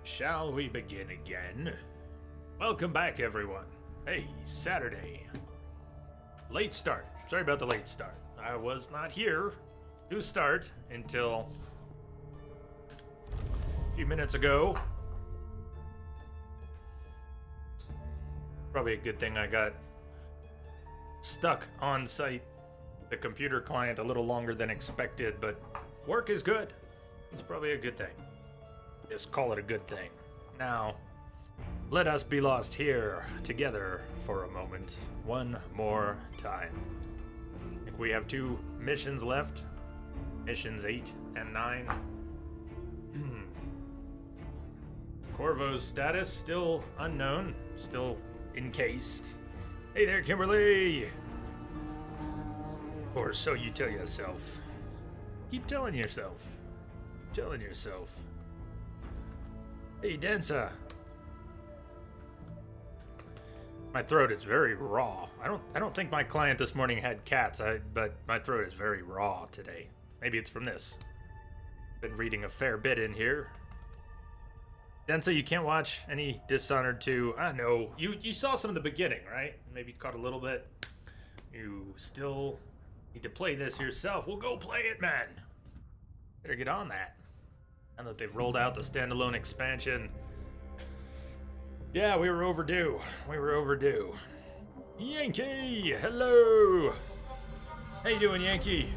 Shall we begin again? Welcome back, everyone. Hey, Saturday. Late start. Sorry about the late start. I was not here to start until a few minutes ago. Probably a good thing I got stuck on site, the computer client, a little longer than expected, but work is good. It's probably a good thing. Just call it a good thing. Now, let us be lost here together for a moment. One more time. I think we have 2 missions left. Missions 8 and 9. Corvo's status still unknown. Still encased. Hey there, Kimberly! Or so you tell yourself. Keep telling yourself. Keep telling yourself. Hey, Densa. My throat is very raw. I don't think my client this morning had cats, but my throat is very raw today. Maybe it's from this. Been reading a fair bit in here. Densa, you can't watch any Dishonored 2. I know. You saw some of the beginning, right? Maybe caught a little bit. You still need to play this yourself. Well, go play it, man. Better get on that. Now that they've rolled out the standalone expansion. Yeah, we were overdue. We were overdue. Yankee, hello. How you doing, Yankee?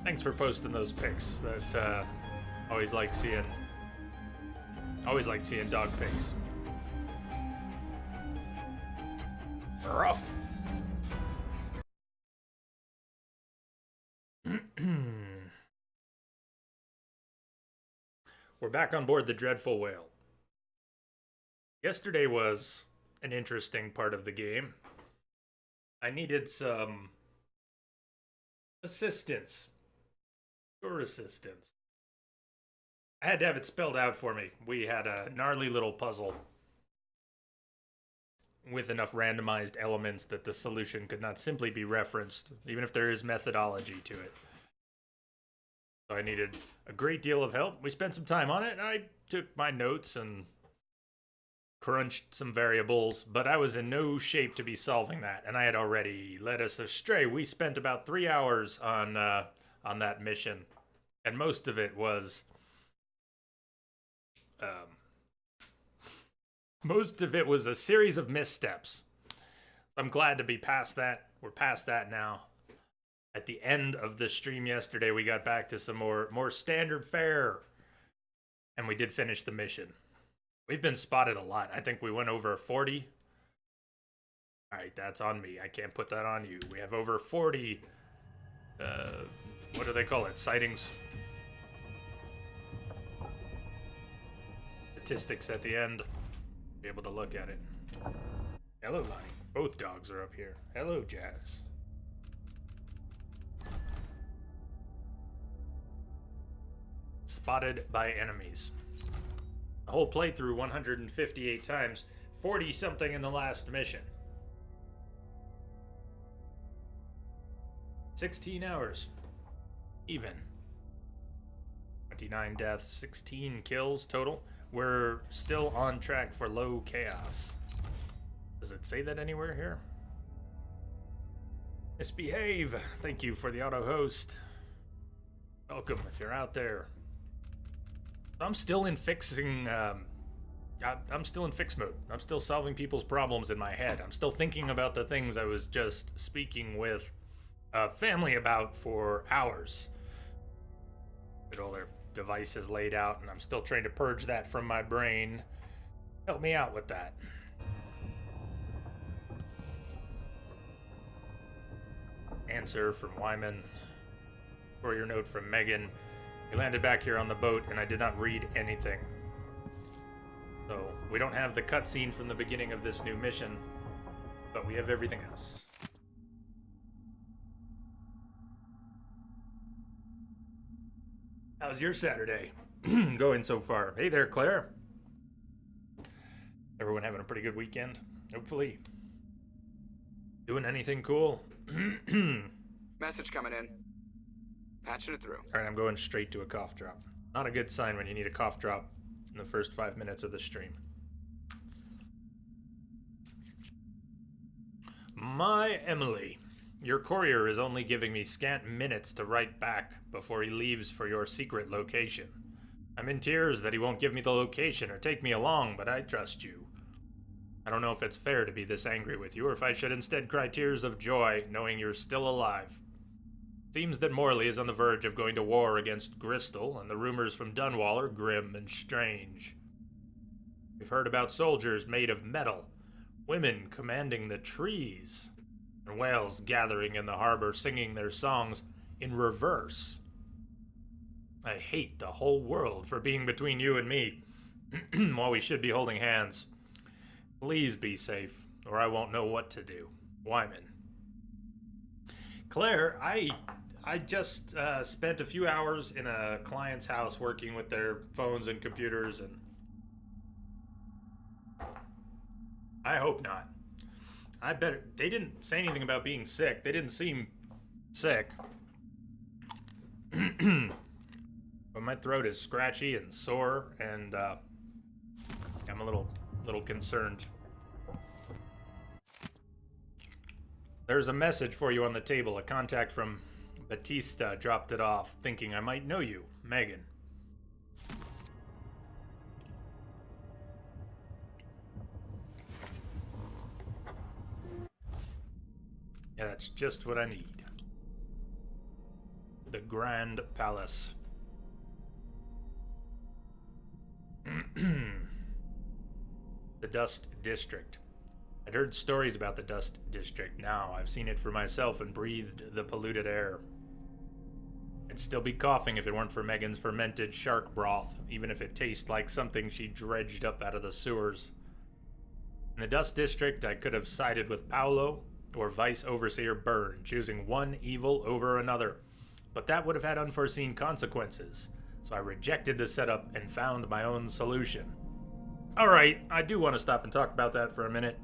Thanks for posting those pics. That always like seeing dog pics. Rough. We're back on board the Dreadful Whale. Yesterday was an interesting part of the game. I needed some assistance. Your assistance. I had to have it spelled out for me. We had a gnarly little puzzle with enough randomized elements that the solution could not simply be referenced, even if there is methodology to it. So I needed a great deal of help. We spent some time on it. I took my notes and crunched some variables, but I was in no shape to be solving that, and I had already led us astray. We spent about 3 hours on that mission, and most of it was a series of missteps. I'm glad to be past that. We're past that now. At the end of the stream yesterday, we got back to some more standard fare, and we did finish the mission. We've been spotted a lot. I think we went over 40. All right, that's on me. I can't put that on you. We have over 40, what do they call it? Sightings. Statistics at the end. Be able to look at it. Hello, Lonnie. Both dogs are up here. Hello, Jazz. Spotted by enemies. The whole playthrough 158 times, 40 something in the last mission. 16 hours. Even. 29 deaths, 16 kills total. We're still on track for low chaos. Does it say that anywhere here? Misbehave. Thank you for the auto host. Welcome if you're out there. I'm still in fixing, I'm still in fix mode. I'm still solving people's problems in my head. I'm still thinking about the things I was just speaking with family about for hours. Get all their devices laid out, and I'm still trying to purge that from my brain. Help me out with that. Answer from Wyman. For your note from Megan. We landed back here on the boat, and I did not read anything. So, we don't have the cutscene from the beginning of this new mission, but we have everything else. How's your Saturday going so far? Hey there, Claire. Everyone having a pretty good weekend, hopefully. Doing anything cool? Message coming in. Patching it through. All right, I'm going straight to a cough drop. Not a good sign when you need a cough drop in the first 5 minutes of the stream. My Emily, your courier is only giving me scant minutes to write back before he leaves for your secret location. I'm in tears that he won't give me the location or take me along, but I trust you. I don't know if it's fair to be this angry with you, or if I should instead cry tears of joy knowing you're still alive. Seems that Morley is on the verge of going to war against Gristle, and the rumors from Dunwall are grim and strange. We've heard about soldiers made of metal, women commanding the trees, and whales gathering in the harbor singing their songs in reverse. I hate the whole world for being between you and me, while we should be holding hands. Please be safe, or I won't know what to do. Wyman. Claire, I just spent a few hours in a client's house working with their phones and computers, and I hope not. I better. They didn't say anything about being sick. They didn't seem sick. But my throat is scratchy and sore, and I'm a little concerned. There's a message for you on the table. A contact from Batista dropped it off, thinking I might know you, Megan. Yeah, that's just what I need. The Grand Palace. The Dust District. I'd heard stories about the Dust District. Now I've seen it for myself and breathed the polluted air. I'd still be coughing if it weren't for Megan's fermented shark broth, even if it tastes like something she dredged up out of the sewers. In the Dust District, I could have sided with Paolo or Vice Overseer Byrne, choosing one evil over another. But that would have had unforeseen consequences, so I rejected the setup and found my own solution. Alright, I do want to stop and talk about that for a minute.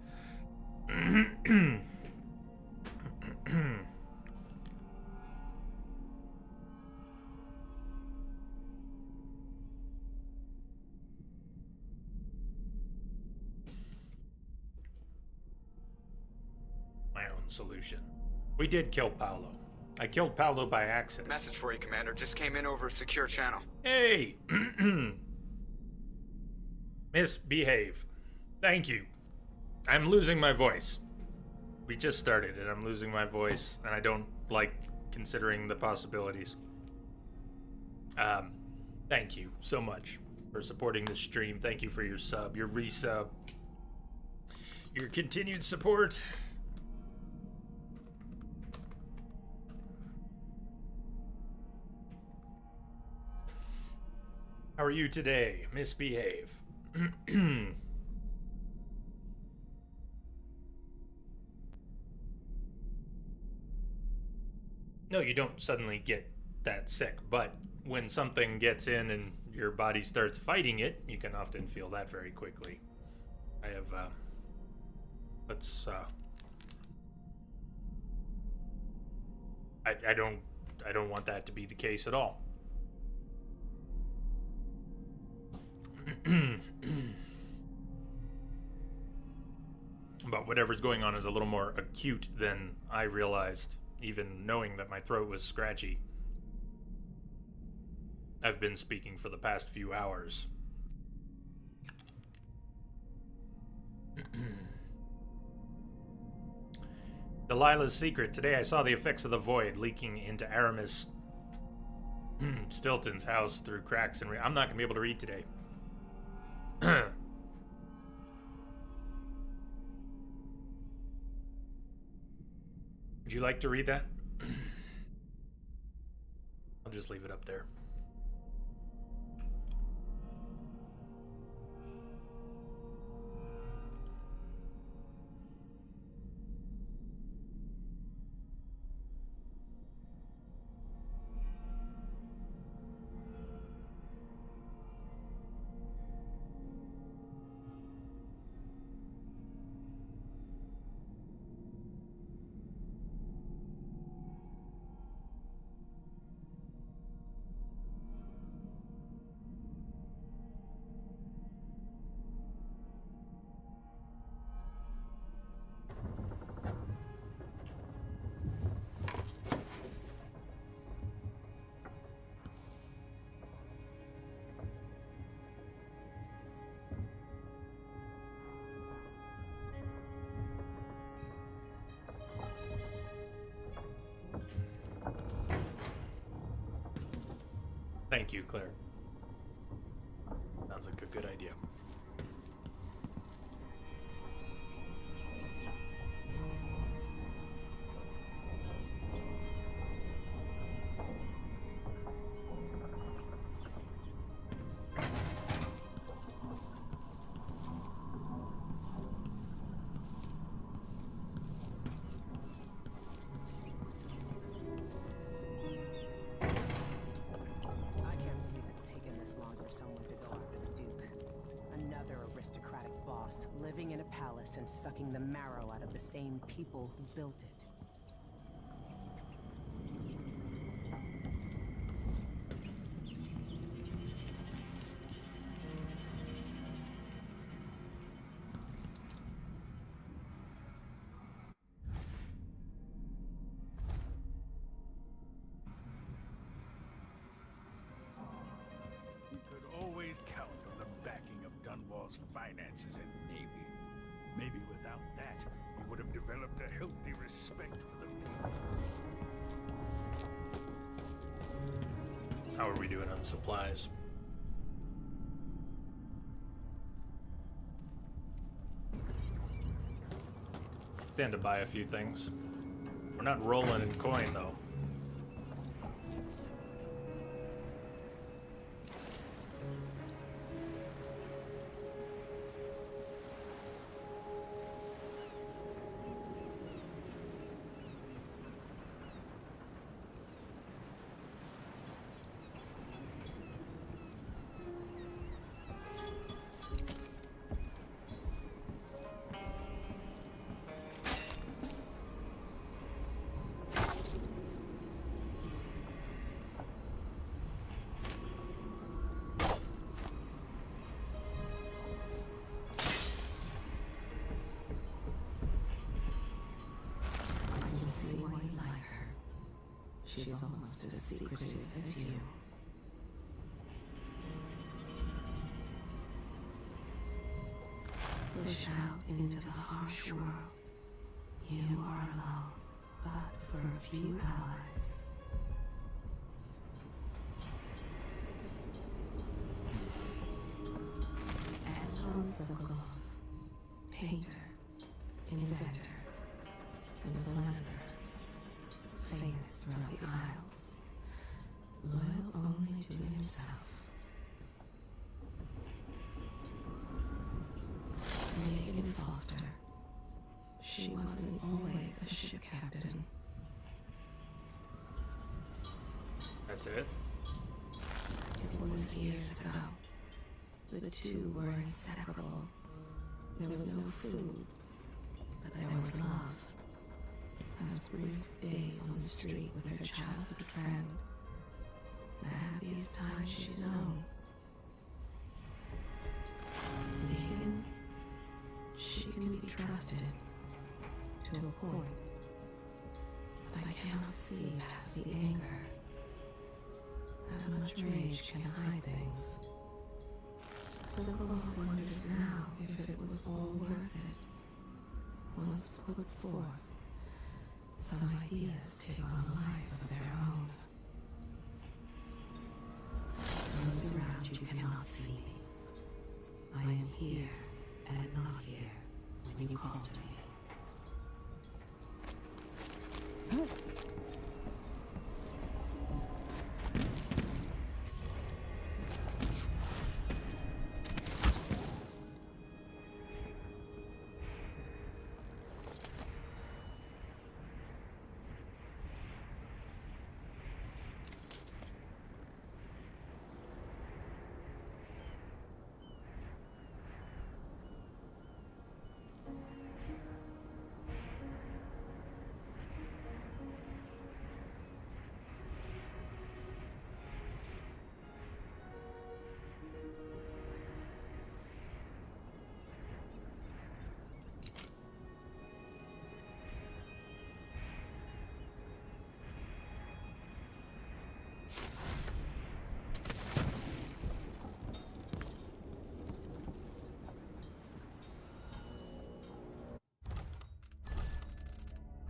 My own solution. We did kill Paolo. I killed Paolo by accident. Message for you, Commander. Just came in over a secure channel. Hey! Misbehave. Thank you. I'm losing my voice. We just started and I'm losing my voice, and I don't like considering the possibilities. Thank you so much for supporting the stream. Thank you for your sub, your resub, your continued support. How are you today? Misbehave. No, you don't suddenly get that sick, but when something gets in and your body starts fighting it, you can often feel that very quickly. I have, I don't want that to be the case at all. But whatever's going on is a little more acute than I realized, even knowing that my throat was scratchy. I've been speaking for the past few hours. Delilah's secret. Today I saw the effects of the void leaking into Aramis Stilton's house through cracks and I'm not going to be able to read today. Would you like to read that? I'll just leave it up there. Thank you, Claire. Sounds like a good idea. Living in a palace and sucking the marrow out of the same people who built it. We could always count on the backing of Dunwall's finances and navy. Maybe without that, we would have developed a healthy respect for the people. How are we doing on supplies? Stand to buy a few things. We're not rolling in coin, though. She's almost as secretive as you. Push out into the harsh world. You are alone, but for a few allies. Anton Sokolov, painter, inventor, and philanderer. Famous throughout the Isles, loyal only to himself. Megan Foster. She wasn't always a ship captain. That's it? It was years ago. The two were inseparable. There was no food, but there was love. Those brief days on the street with her childhood friend. The happiest time she's known. Megan, she can be trusted to a point, but I cannot see past the anger. That much rage can hide things. Sokolov wonders now if it was all worth it. Once put forth, some ideas take on a life of their own. Those around you cannot see me. I am here and not here when you call to me.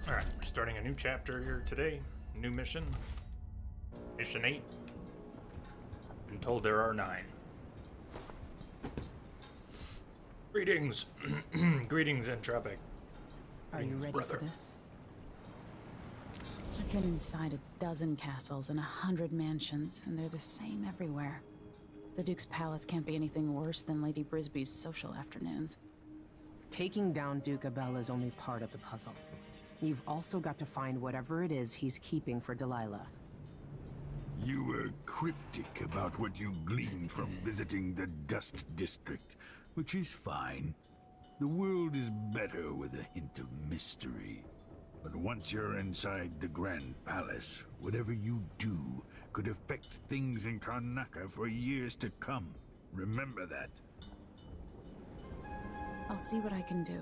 Alright, we're starting a new chapter here today. New mission. Mission 8. told there are 9. Greetings. Greetings, Entropic. Are you ready brother. for this? I've been inside a dozen castles and 100 mansions, and they're the same everywhere. The Duke's palace can't be anything worse than Lady Brisby's social afternoons. Taking down Duke Abel is only part of the puzzle. You've also got to find whatever it is he's keeping for Delilah. You were cryptic about what you gleaned from visiting the Dust District, which is fine. The world is better with a hint of mystery. But once you're inside the Grand Palace, whatever you do could affect things in Karnaca for years to come. Remember that. I'll see what I can do.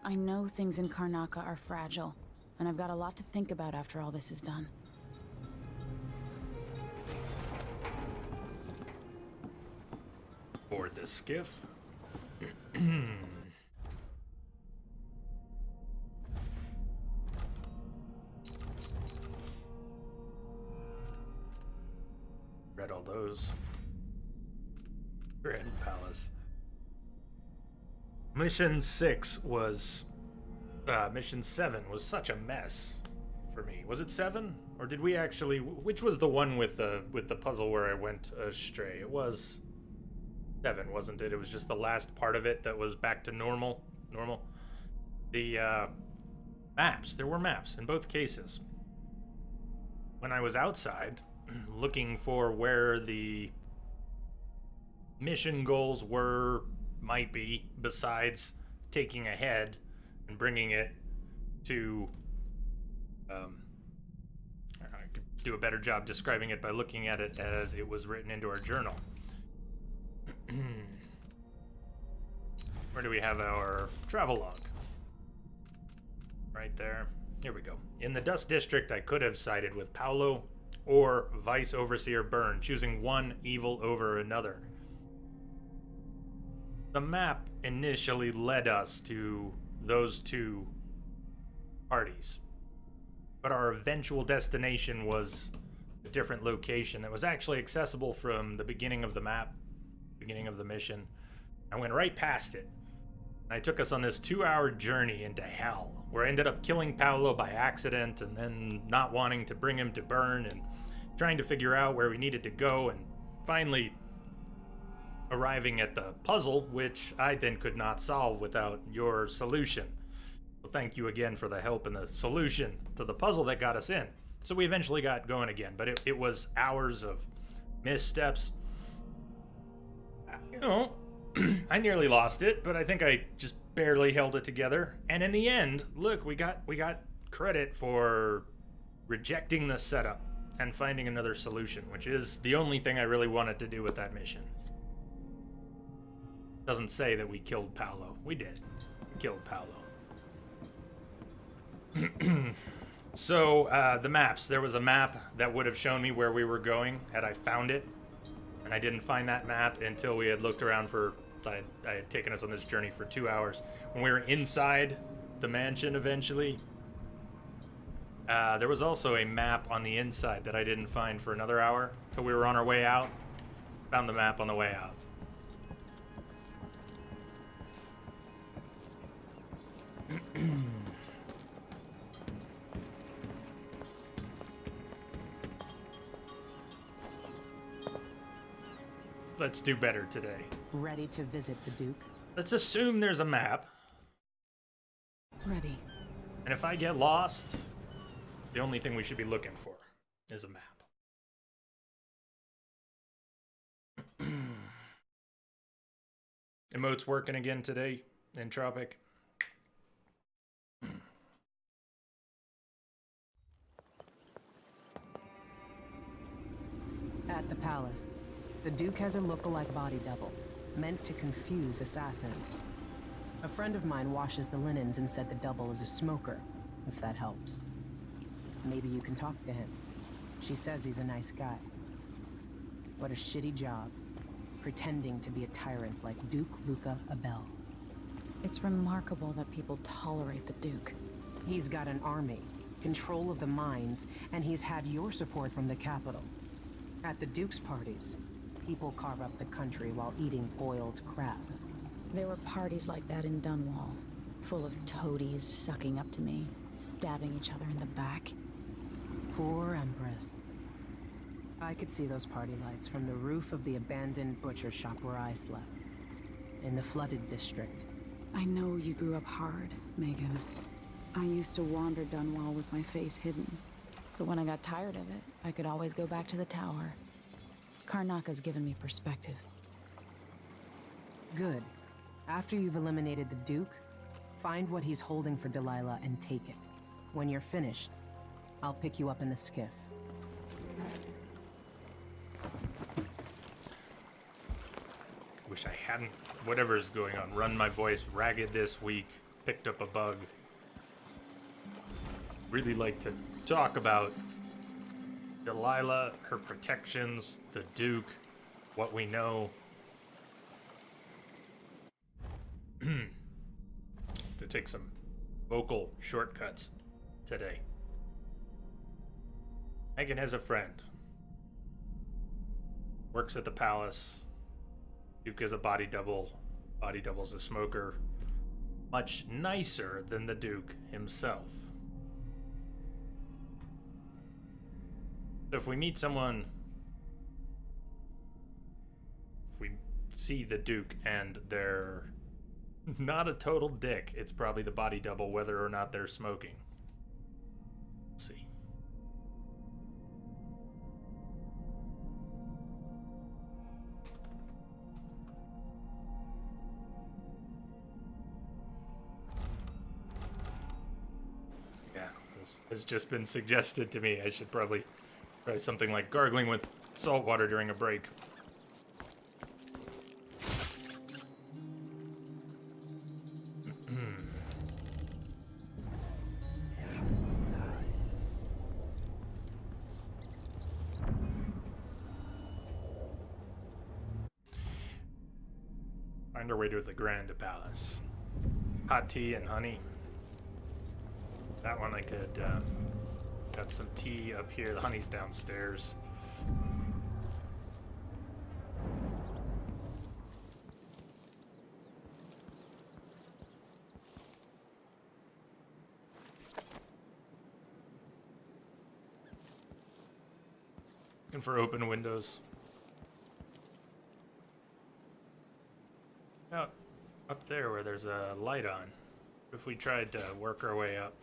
I know things in Karnaca are fragile, and I've got a lot to think about after all this is done. Board the skiff. Read all those. Grand Palace. Mission 6 was... Mission 7 was such a mess for me. Was it 7? Or did we actually... Which was the one with the puzzle where I went astray? It was 7, wasn't it? It was just the last part of it that was back to normal. The maps. There were maps in both cases. When I was outside, looking for where the mission goals might be, besides taking a head and bringing it to... I could do a better job describing it by looking at it as it was written into our journal. Where do we have our travelogue? Right there. Here we go. In the Dust District, I could have sided with Paolo or Vice Overseer Byrne, choosing one evil over another. The map initially led us to those two parties, but our eventual destination was a different location that was actually accessible from the beginning of the map, beginning of the mission. I went right past it. I took us on this 2-hour journey into hell, where I ended up killing Paolo by accident and then not wanting to bring him to Byrne and trying to figure out where we needed to go, and finally arriving at the puzzle, which I then could not solve without your solution. So thank you again for the help and the solution to the puzzle that got us in. So we eventually got going again, but it was hours of missteps. You know, I nearly lost it, but I think I just barely held it together. And in the end, look, we got credit for rejecting the setup and finding another solution, which is the only thing I really wanted to do with that mission. Doesn't say that we killed Paolo. We did. We killed Paolo. So, the maps. There was a map that would have shown me where we were going had I found it. And I didn't find that map until we had looked around for... I had taken us on this journey for 2 hours. When we were inside the mansion eventually, there was also a map on the inside that I didn't find for another hour till we were on our way out. Found the map on the way out. Let's do better today. Ready to visit the Duke? Let's assume there's a map. Ready. And if I get lost, the only thing we should be looking for is a map. Emote's working again today, Entropic. At the palace, the Duke has a look-alike body double, meant to confuse assassins. A friend of mine washes the linens and said the double is a smoker, if that helps. Maybe you can talk to him. She says he's a nice guy. What a shitty job, pretending to be a tyrant like Duke Luca Abel. It's remarkable that people tolerate the Duke. He's got an army, control of the mines, and he's had your support from the capital. At the Duke's parties, People carve up the country while eating boiled crab. There were parties like that in Dunwall, full of toadies sucking up to me, stabbing each other in the back. Poor Empress. I could see those party lights from the roof of the abandoned butcher shop where I slept. In the flooded district. I know you grew up hard, Megan. I used to wander Dunwall with my face hidden. But when I got tired of it, I could always go back to the tower. Karnaka's given me perspective. Good. After you've eliminated the Duke, find what he's holding for Delilah and take it. When you're finished, I'll pick you up in the skiff. Wish I hadn't, whatever's going on, run my voice ragged this week, picked up a bug. Really like to talk about Delilah, her protections, the Duke, what we know. To take some vocal shortcuts today. Megan has a friend. Works at the palace. Duke is a body double. Body double's a smoker. Much nicer than the Duke himself. So if we meet someone, if we see the Duke and they're not a total dick, it's probably the body double, whether or not they're smoking. Let's see. Yeah, this has just been suggested to me. I should probably try something like gargling with salt water during a break. Find our way to the Grand Palace. Hot tea and honey. That one I could, got some tea up here. The honey's downstairs. Looking for open windows. Out up there where there's a light on. If we tried to work our way up.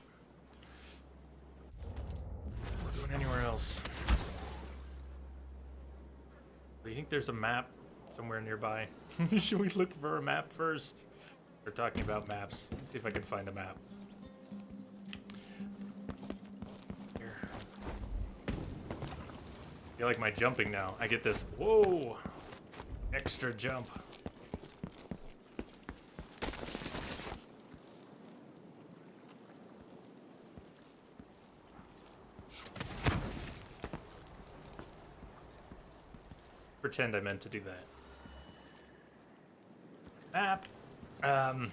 We're going anywhere else. Do you think there's a map somewhere nearby? Should we look for a map first? We're talking about maps. Let's see if I can find a map. Here. I feel like my jumping now. I get this, whoa, extra jump. Pretend I meant to do that. Map. I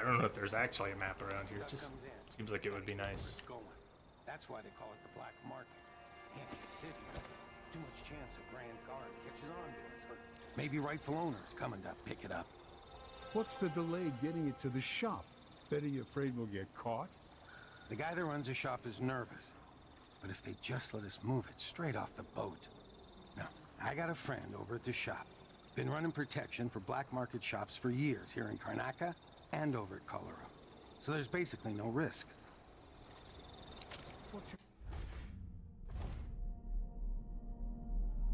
don't know if there's actually a map around here. It just seems like it would be nice. That's why they call it the black market. Can't just sit here. Too much chance a grand guard catches on to us, or maybe rightful owners coming to pick it up. What's the delay getting it to the shop? Betty afraid we'll get caught? The guy that runs the shop is nervous, but if they just let us move it straight off the boat. Now, I got a friend over at the shop. Been running protection for black market shops for years here in Karnaka and over at Colorado. So there's basically no risk.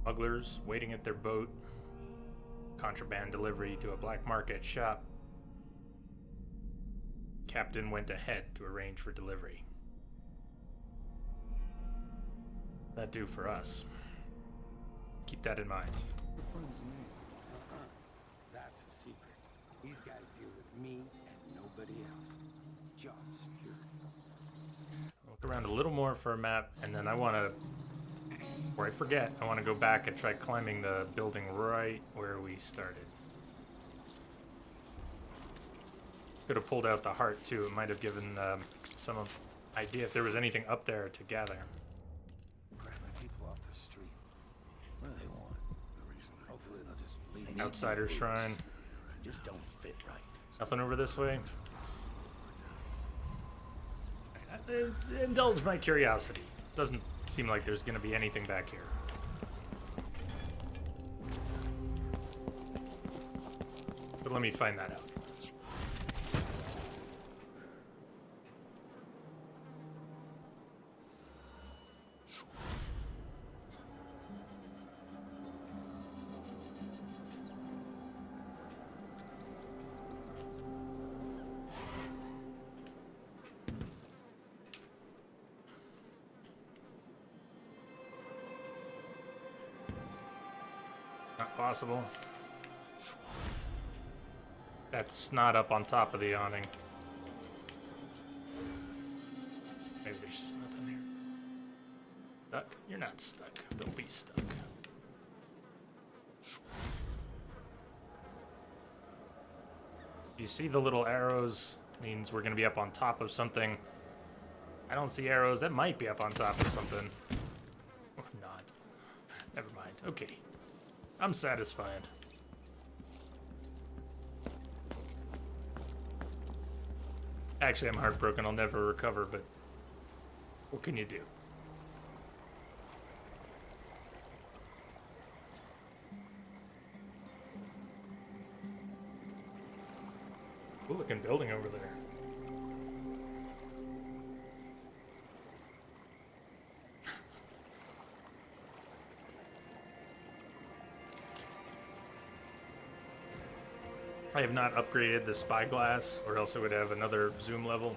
Smugglers waiting at their boat. Contraband delivery to a black market shop. Captain went ahead to arrange for delivery. That do for us. Keep that in mind. That's a secret. These guys deal with me and nobody else. Job secure. Look around a little more for a map, and then I want to, before I forget, I want to go back and try climbing the building right where we started. Could have pulled out the heart too. It might have given some idea if there was anything up there to gather. Grabbing people off the street. What do they want? Outsider shrine. Just don't fit right. Nothing over this way. Indulge my curiosity. Doesn't seem like there's gonna be anything back here. But let me find that out. Not possible. That's not up on top of the awning. Maybe there's just nothing here. Stuck? You're not stuck. Don't be stuck. You see the little arrows? Means we're gonna be up on top of something. I don't see arrows. That might be up on top of something. Or not. Never mind. Okay. I'm satisfied. Actually, I'm heartbroken. I'll never recover, but what can you do? Cool looking building over there. I have not upgraded the spyglass, or else it would have another zoom level.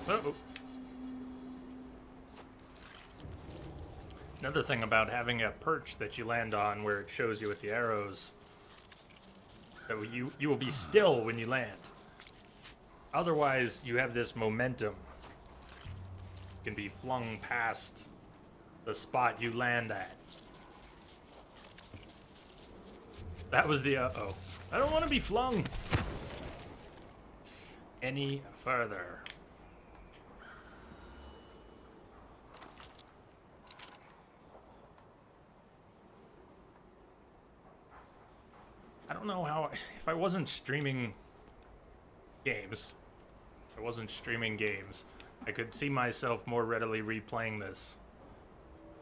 Uh-oh. Another thing about having a perch that you land on where it shows you with the arrows, that you will be still when you land. Otherwise, you have this momentum. You can be flung past the spot you land at. That was the uh-oh. I don't want to be flung any further. I don't know how, if I wasn't streaming games, I could see myself more readily replaying this.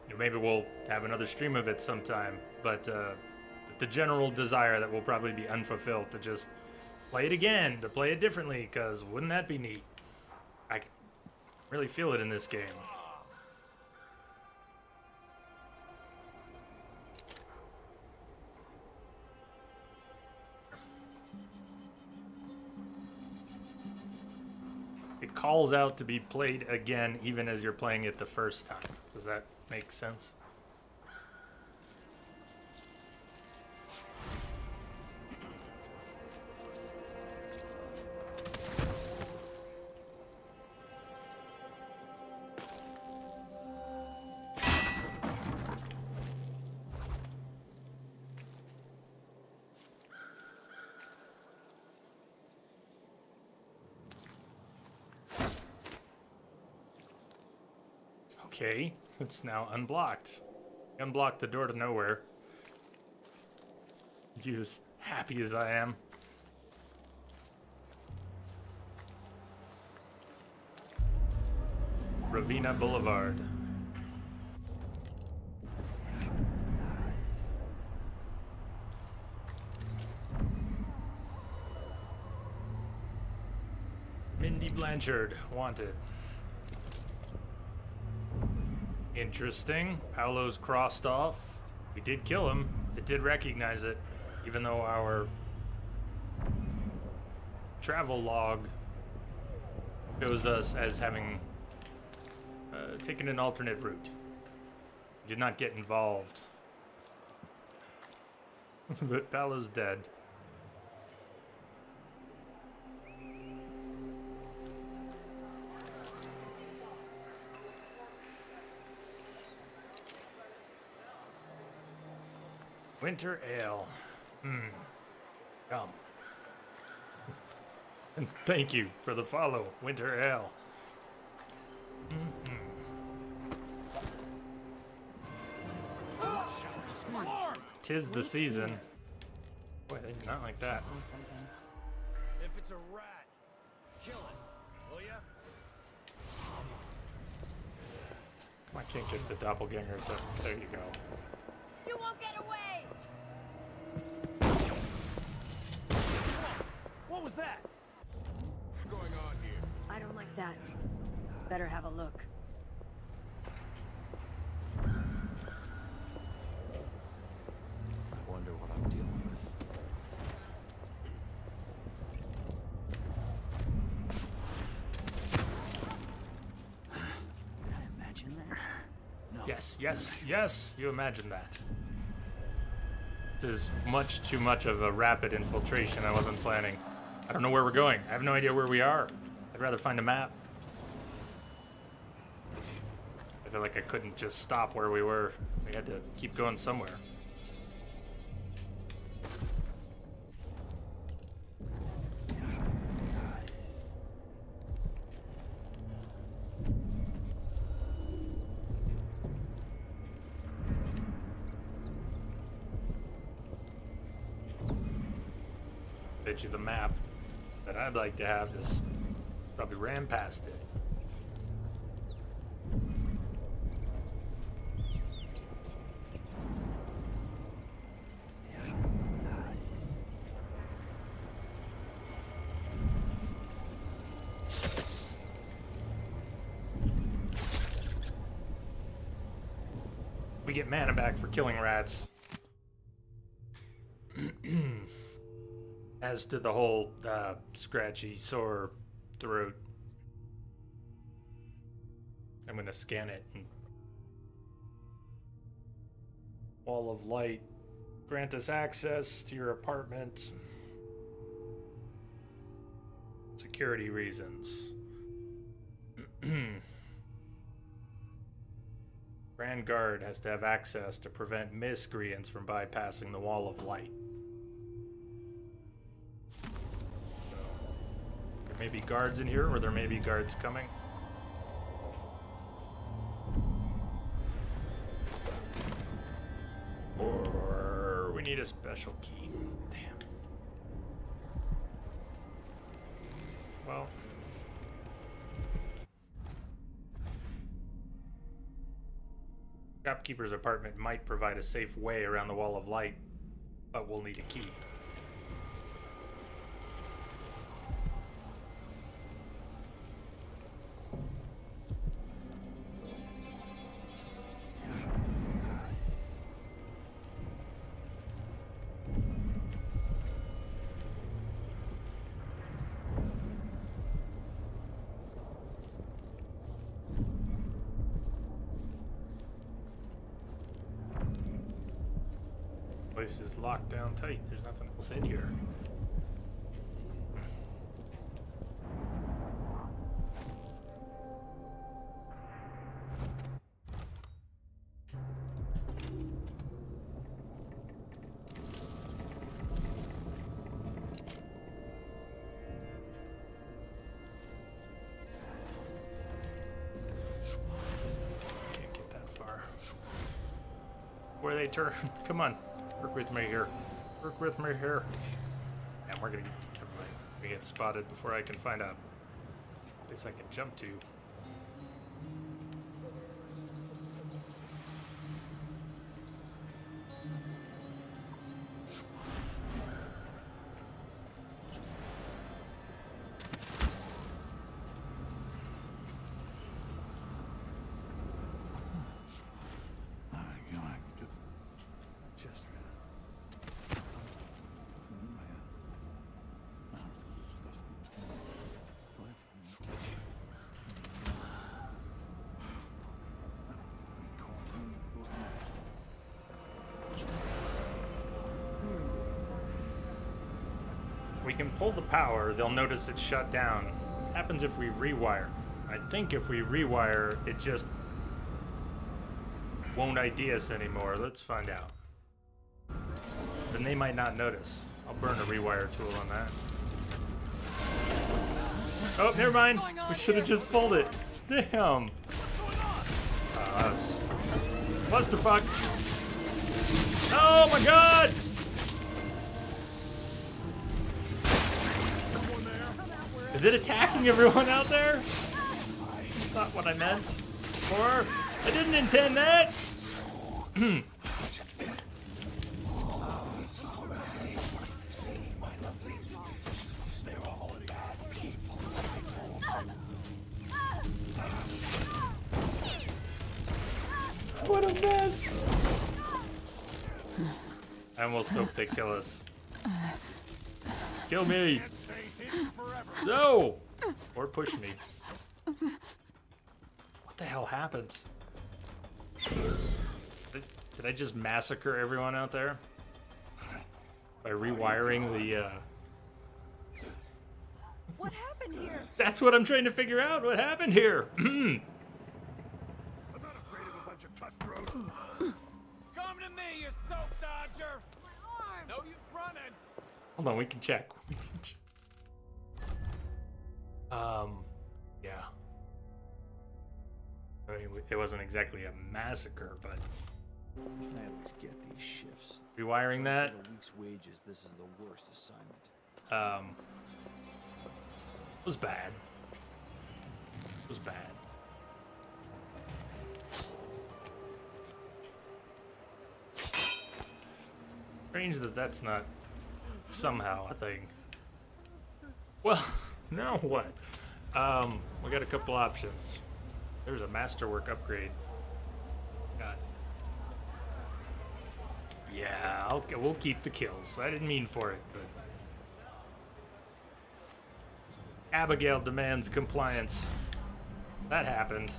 You know, maybe we'll have another stream of it sometime, but the general desire that will probably be unfulfilled to just play it again, to play it differently, because wouldn't that be neat? I really feel it in this game. It calls out to be played again even as you're playing it the first time. Does that make sense? Okay, it's now unblocked. Unblocked the door to nowhere. You as happy as I am. Ravenna Boulevard. Mindy Blanchard, wanted. Interesting. Paolo's crossed off. We did kill him. It did recognize it, even though our travel log shows us as having taken an alternate route. We did not get involved. But Paolo's dead. Winter ale. Yum. And thank you for the follow, Winter ale. Tis the season. Boy, they do not like that. If it's a rat, kill it, will ya? I can't get the doppelganger to. There you go. You won't get away! What was that? What's going on here? I don't like that. Better have a look. I wonder what I'm dealing with. Did I imagine that? No. Yes, yes, yes, you imagine that. This is much too much of a rapid infiltration I wasn't planning. I don't know where we're going. I have no idea where we are. I'd rather find a map. I feel like I couldn't just stop where we were. We had to keep going somewhere. Bet you the map that I'd like to have just probably ran past it. We get mana back for killing rats. As to the whole scratchy, sore throat. I'm gonna scan it. Wall of light. Grant us access to your apartment. Security reasons. Grand Guard has to have access to prevent miscreants from bypassing the wall of light. There may be guards in here, or there may be guards coming. Or we need a special key. Damn. Well. Shopkeeper's apartment might provide a safe way around the wall of light, but we'll need a key. Place is locked down tight. There's nothing else in here. Can't get that far. Where they turn? Come on. Work with me here. Work with me here. And we're gonna get spotted before I can find a place I can jump to. We can pull the power, they'll notice it's shut down. Happens if we rewire. I think if we rewire, it just won't ID us anymore. Let's find out. then they might not notice. I'll burn a rewire tool on that. Oh, never mind. We should have just pulled it. Damn. That was clusterfuck. Oh my god! Is it attacking everyone out there? That's not what I meant. Or I didn't intend that. What a mess! I almost hope they kill us. Kill me! No! Or push me. What the hell happened? Did I just massacre everyone out there? By rewiring the, What happened here? That's what I'm trying to figure out. What happened here? I'm not afraid of a bunch of cutthroats. Come to me, you soap dodger! My arm! No use running! Hold on, we can check. Yeah. I mean, it wasn't exactly a massacre, but I always get these shifts. rewiring that, For a week's wages, this is the worst assignment. was bad. Was bad. Strange that that's not somehow a thing. Well, now what? We got a couple options. There's a masterwork upgrade. God. Yeah, we'll keep the kills. I didn't mean for it, but Abigail demands compliance. That happened.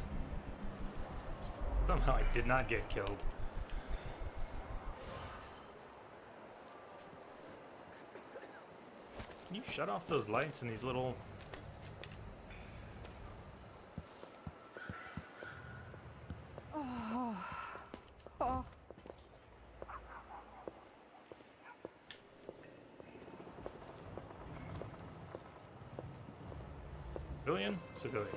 Somehow I did not get killed. Can you shut off those lights in these little... Civilian? Civilian.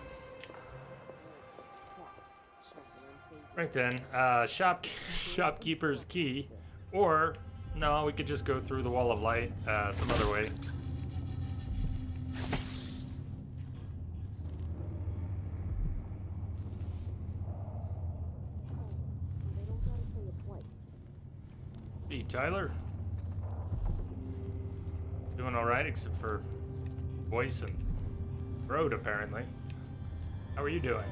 Right then, shopkeeper's key, or no, we could just go through the wall of light some other way. Hey, Tyler. Doing all right, except for voice and throat, apparently. How are you doing?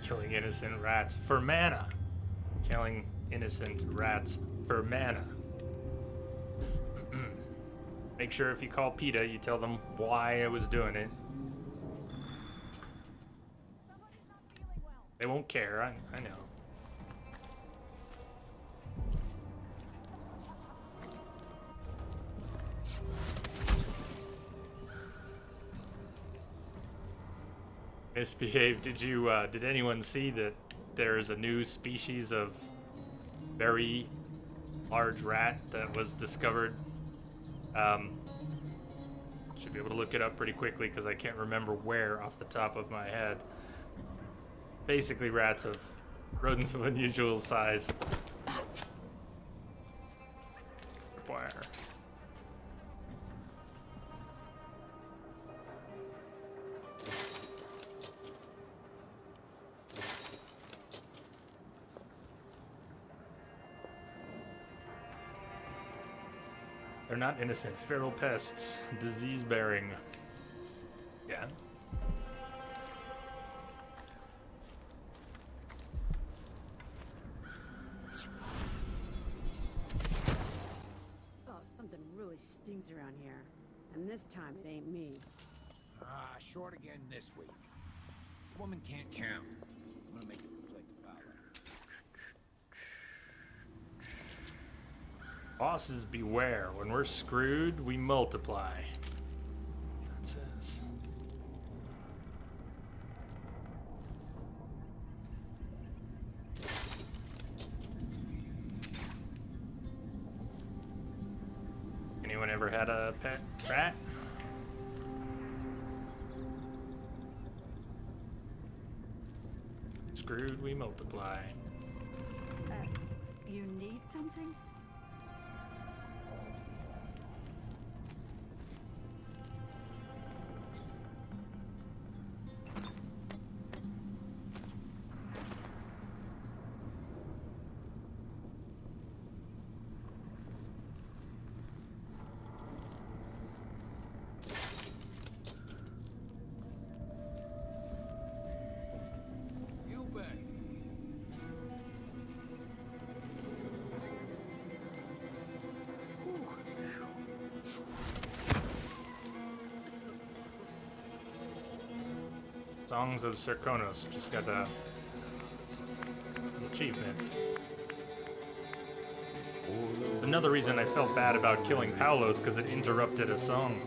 Killing innocent rats for mana. Killing innocent rats for mana. Make sure if you call PETA, you tell them why I was doing it. They won't care, I know. Misbehave. Did anyone see that there's a new species of very large rat that was discovered? Should be able to look it up pretty quickly because I can't remember where off the top of my head. Basically rodents of unusual size. Wire. They're not innocent. Feral pests. Disease-bearing. Yeah. Oh, something really stings around here. And this time it ain't me. Short again this week. Woman can't count. I'm gonna make a complaint about her. Bosses beware. When we're screwed, we multiply. That says. ever had a pet rat. Screwed, we multiply. You need something? You bet. Songs of Serkonos. Just got the achievement. Another reason I felt bad about killing Paolo is because it interrupted a song.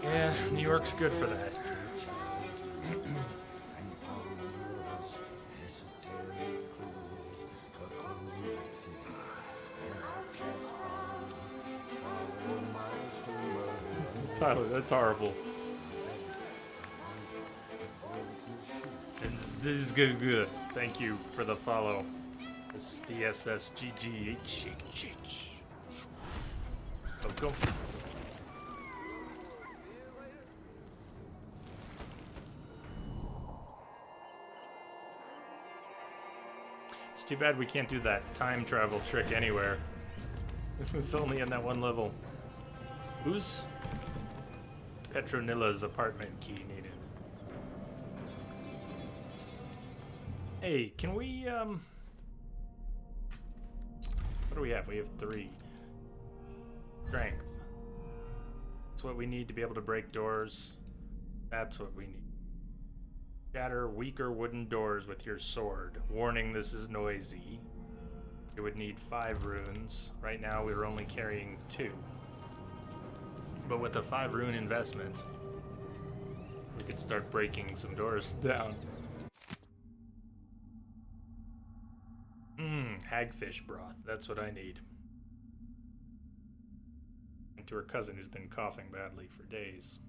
Yeah, New York's good for that. Tyler, that's horrible. This is good. Thank you for the follow. This DSSGGH. Welcome. It's too bad we can't do that time travel trick anywhere. It was only in that one level. Who's Petronilla's apartment key needed? Hey, can we, what do we have? We have 3. Strength. That's what we need to be able to break doors. That's what we need. Shatter weaker wooden doors with your sword. Warning, this is noisy. You would need 5 runes. Right now we're only carrying 2. But with a 5 rune investment, we could start breaking some doors down. Hagfish broth. That's what I need. And to her cousin who's been coughing badly for days.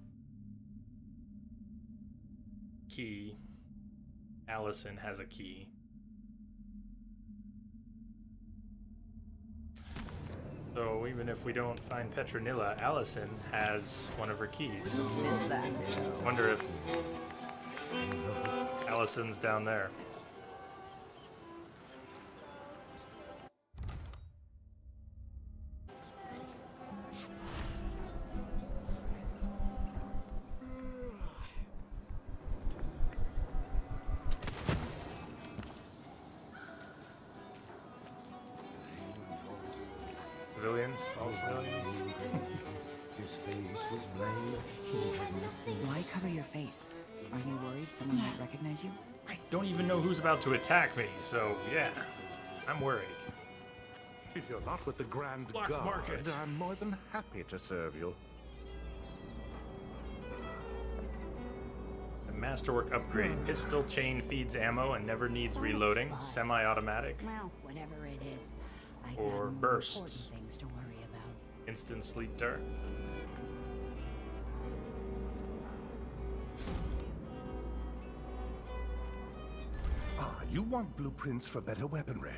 Key. Allison has a key. So even if we don't find Petronilla, Allison has one of her keys. Is that so? I wonder if Allison's down there. Civilians? All civilians? His face was blank. Why cover your face? Are you worried someone might recognize you? I don't even know who's about to attack me, so yeah, I'm worried. If you're not with the Grand Black Guard, market. I'm more than happy to serve you. A masterwork upgrade. Pistol chain feeds ammo and never needs reloading. Semi-automatic. Well, whatever it is. I Or got more bursts. important things to worry about. Instant sleep dart. Ah, you want blueprints for better weaponry.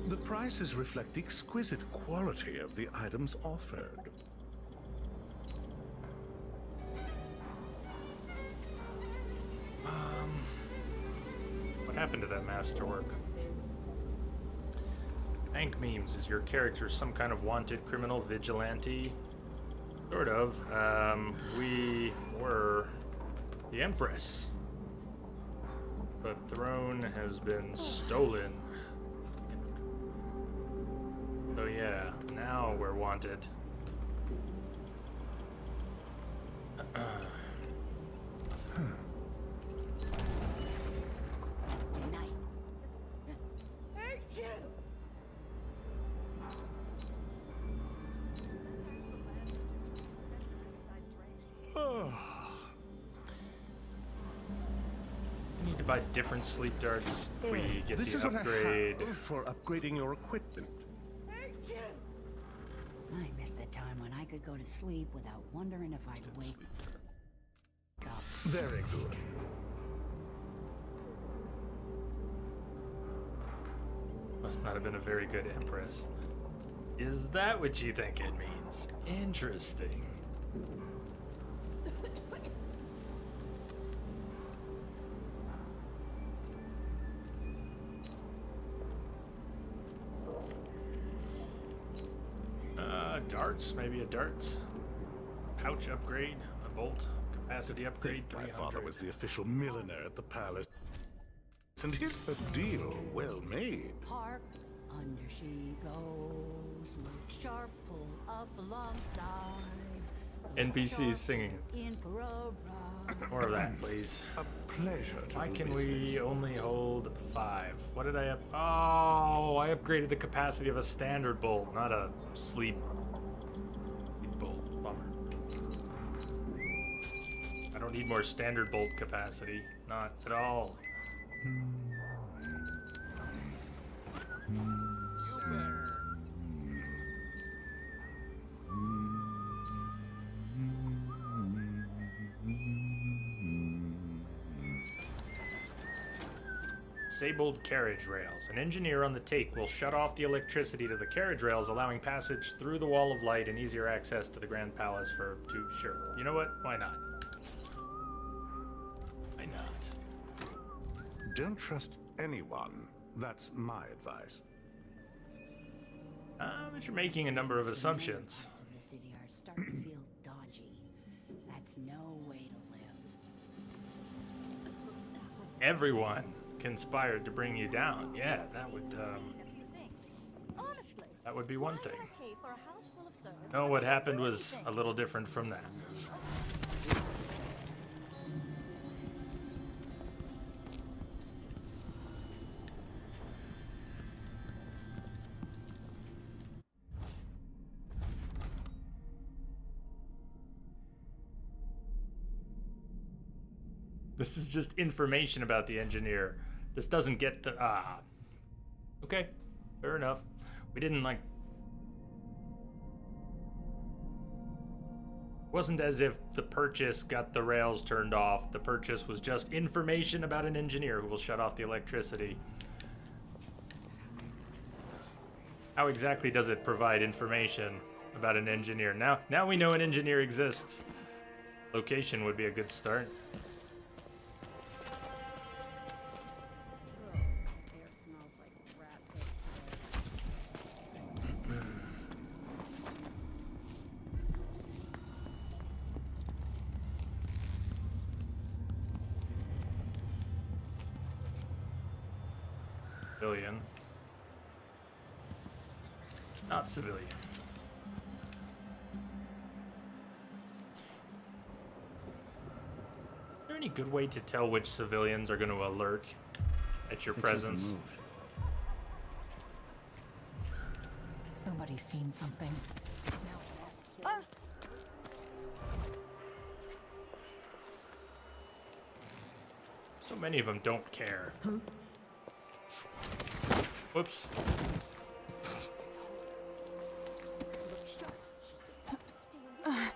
The prices reflect the exquisite quality of the items offered. What happened to that masterwork? Bank memes. Is your character some kind of wanted criminal vigilante? Sort of. We were the Empress. The throne has been stolen. So yeah, now we're wanted. Tonight. We need to buy different sleep darts if we get This the is what upgrade. I have for upgrading your equipment. I miss the time when I could go to sleep without wondering if I'd wake up. Very good. Must not have been a very good Empress. Is that what you think it means? Interesting. Darts, maybe a darts. Pouch upgrade, a bolt, capacity upgrade, My 300. father was the official milliner at the palace, and here's a deal well made. Hark, under she goes. Look sharp, pull up alongside. NPCs singing. In for a ride. More of that, please. A pleasure to Why do can business. we only hold 5? What did I up? Oh, I upgraded the capacity of a standard bolt, not a sleep bolt. Bummer. I don't need more standard bolt capacity. Not at all. Disabled carriage rails. An engineer on the take will shut off the electricity to the carriage rails, allowing passage through the wall of light and easier access to the Grand Palace sure. You know what? Why not? Why not? Don't trust anyone. That's my advice. But you're making a number of assumptions. Parts of the city are starting to feel dodgy. That's no way to live. Everyone conspired to bring you down. Yeah, that would that would be one thing. No, what happened was a little different from that. This is just information about the engineer. This doesn't get the okay, fair enough. We didn't wasn't as if the purchase got the rails turned off. The purchase was just information about an engineer who will shut off the electricity. How exactly does it provide information about an engineer? Now we know an engineer exists. Location would be a good start. Air smells like rat piss today. Civilian. Not civilian. Is there any good way to tell which civilians are going to alert at your presence? Somebody's seen something. So many of them don't care. Whoops. I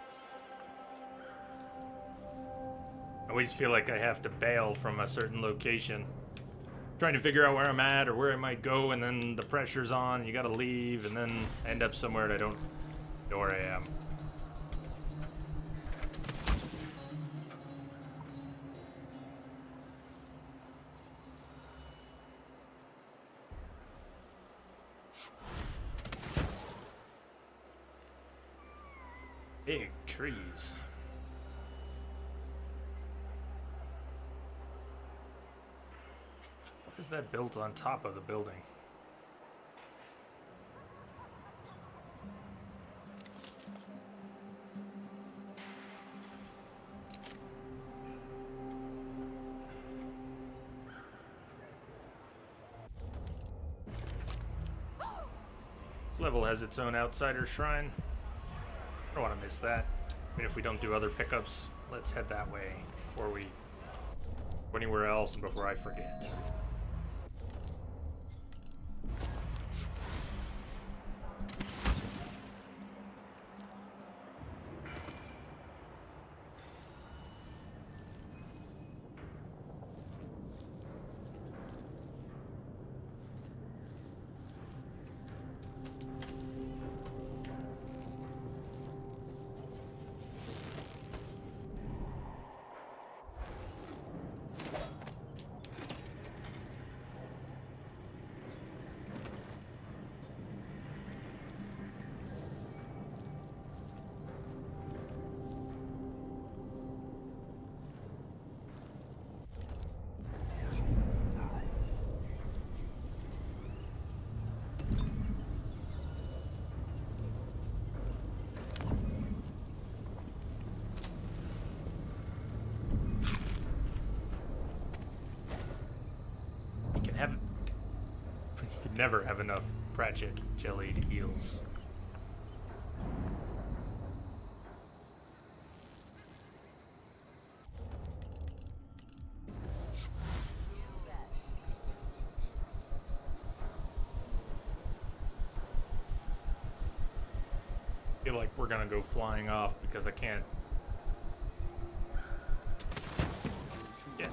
always feel like I have to bail from a certain location. Trying to figure out where I'm at or where I might go, and then the pressure's on, you gotta leave, and then end up somewhere and I don't know where I am. Big trees. What is that built on top of the building? This level has its own outsider shrine. I don't want to miss that. I mean, if we don't do other pickups, let's head that way before we go anywhere else and before I forget. You can never have enough Pratchett jellied eels. I feel like we're gonna go flying off because I can't. Yeah.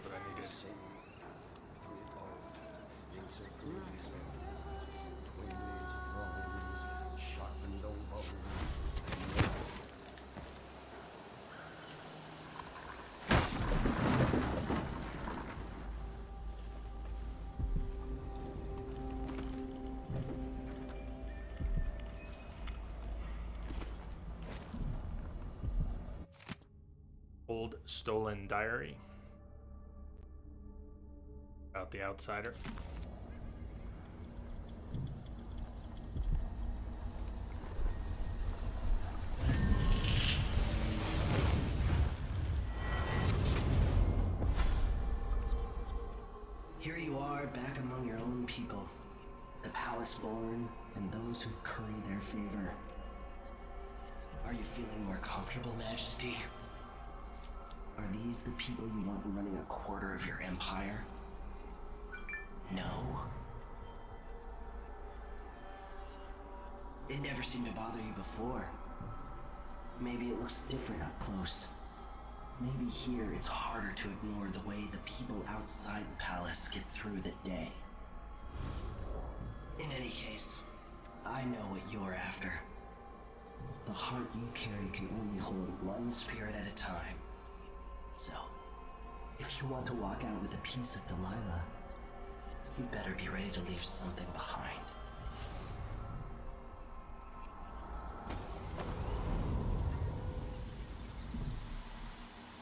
What I needed. Old stolen diary about the outsider. Here you are, back among your own people, the palace-born and those who curry their favor. Are you feeling more comfortable, Majesty? Are these the people you want running a quarter of your empire? No? It never seemed to bother you before. Maybe it looks different up close. Maybe here it's harder to ignore the way the people outside the palace get through the day. In any case, I know what you're after. The heart you carry can only hold one spirit at a time. So, if you want to walk out with a piece of Delilah, you better be ready to leave something behind.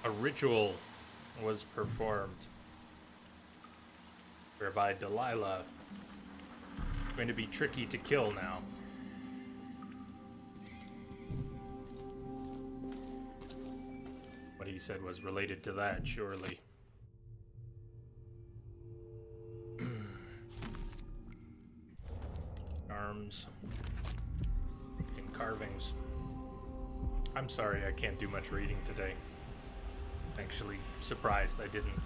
A ritual was performed whereby Delilah is going to be tricky to kill now. What he said was related to that, surely. Arms and carvings. I'm sorry I can't do much reading today. Actually surprised I didn't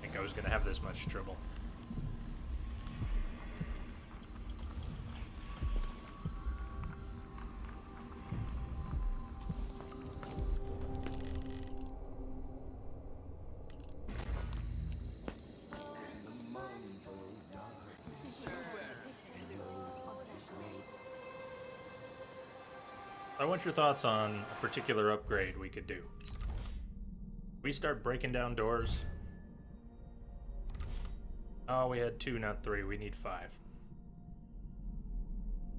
think I was going to have this much trouble. I want your thoughts on a particular upgrade we could do. We start breaking down doors. Oh, we had 2, not 3. We need 5.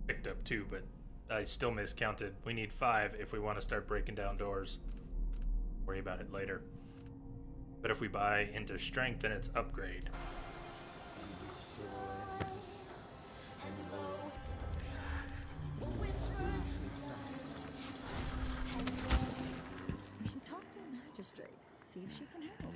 Picked up 2, but I still miscounted. We need 5 if we want to start breaking down doors. Worry about it later. But if we buy into strength, then it's upgrade. You should talk to the magistrate. See if she can help.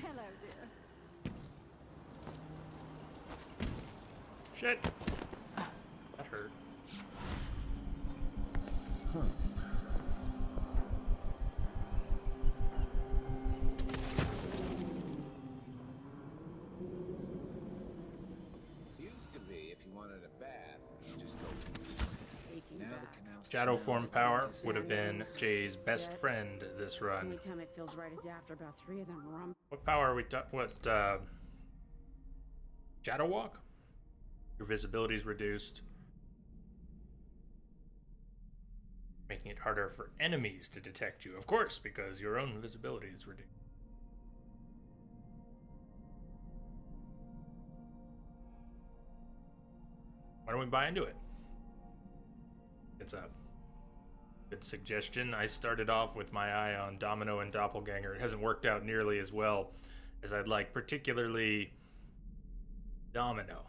Hello, dear. Shit! That hurt. Used to be, if you wanted a bath, you just go. Taking Now back. the canal. Shadow form power would have been Jay's best friend this run. Anytime it feels right is after about 3 of them rum. What power are we Shadow walk? Your visibility is reduced, making it harder for enemies to detect you. Of course, because your own visibility is reduced. Why don't we buy into it? It's a good suggestion. I started off with my eye on Domino and Doppelganger. It hasn't worked out nearly as well as I'd like, particularly Domino.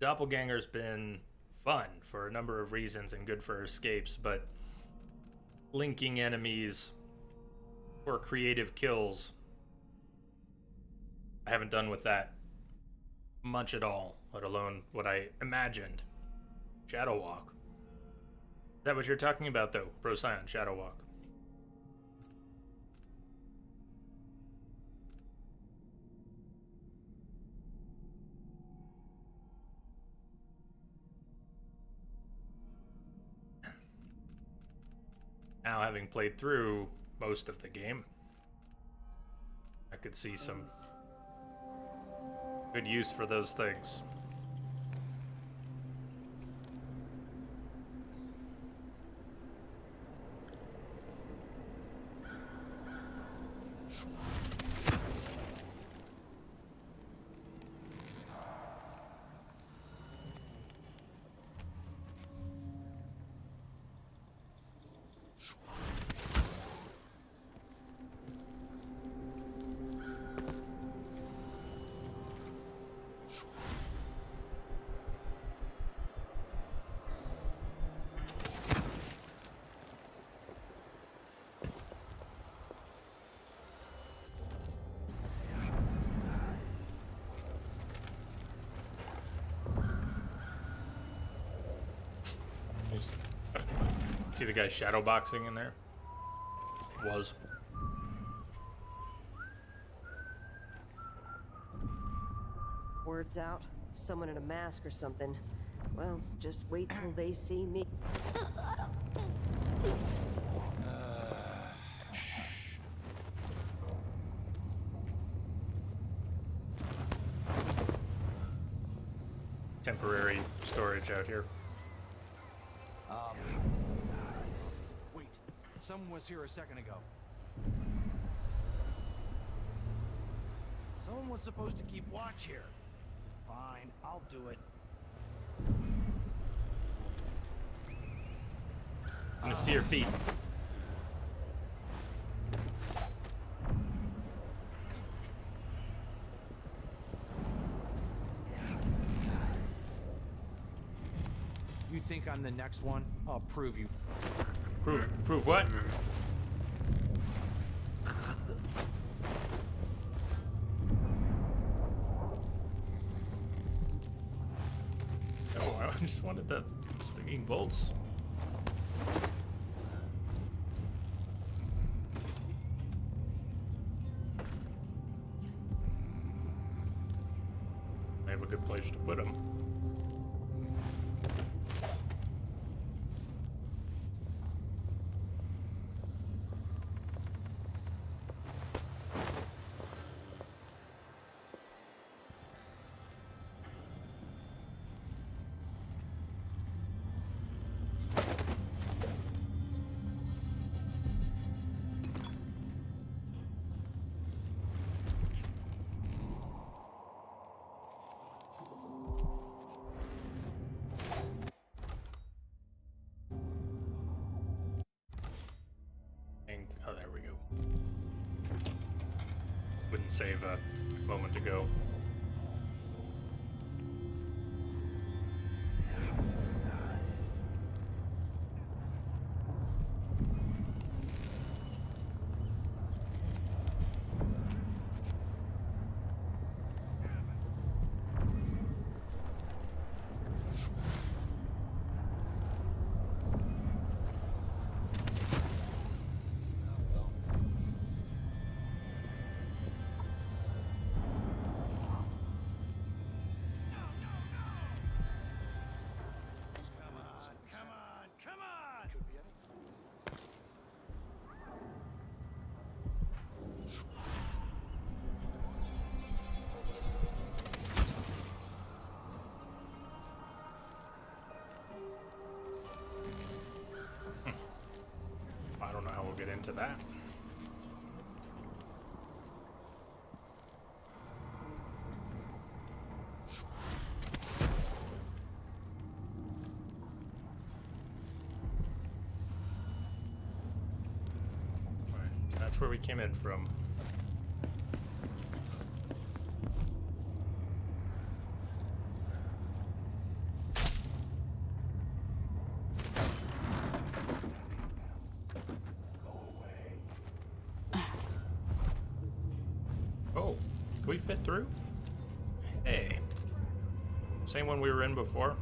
Doppelganger's been fun for a number of reasons and good for escapes, but linking enemies for creative kills, I haven't done with that much at all, let alone what I imagined. Shadow Walk. Is that what you're talking about, though, Procyon, Shadow Walk? Now, having played through most of the game, I could see some good use for those things. See the guy shadowboxing in there? Was. Word's out. Someone in a mask or something. Well, just wait till they see me. Temporary storage out here. Wait, someone was here a second ago. Someone was supposed to keep watch here. Fine, I'll do it. I'm gonna see your feet. You think I'm the next one? I'll prove you. Prove what? Oh, I just wanted the stinging bolts. I have a good place to put them. Wouldn't save a moment ago. I don't know how we'll get into that. Alright, that's where we came in from. Oh, can we fit through? Hey. Same one we were in before?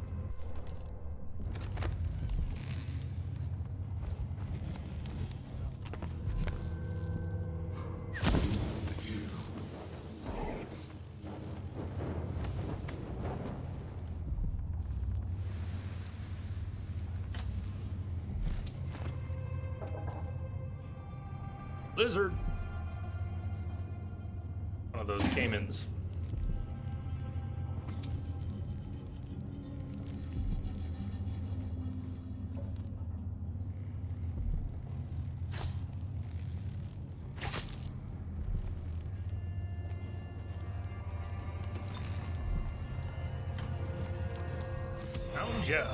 Lizard! One of those caimans. Found ya.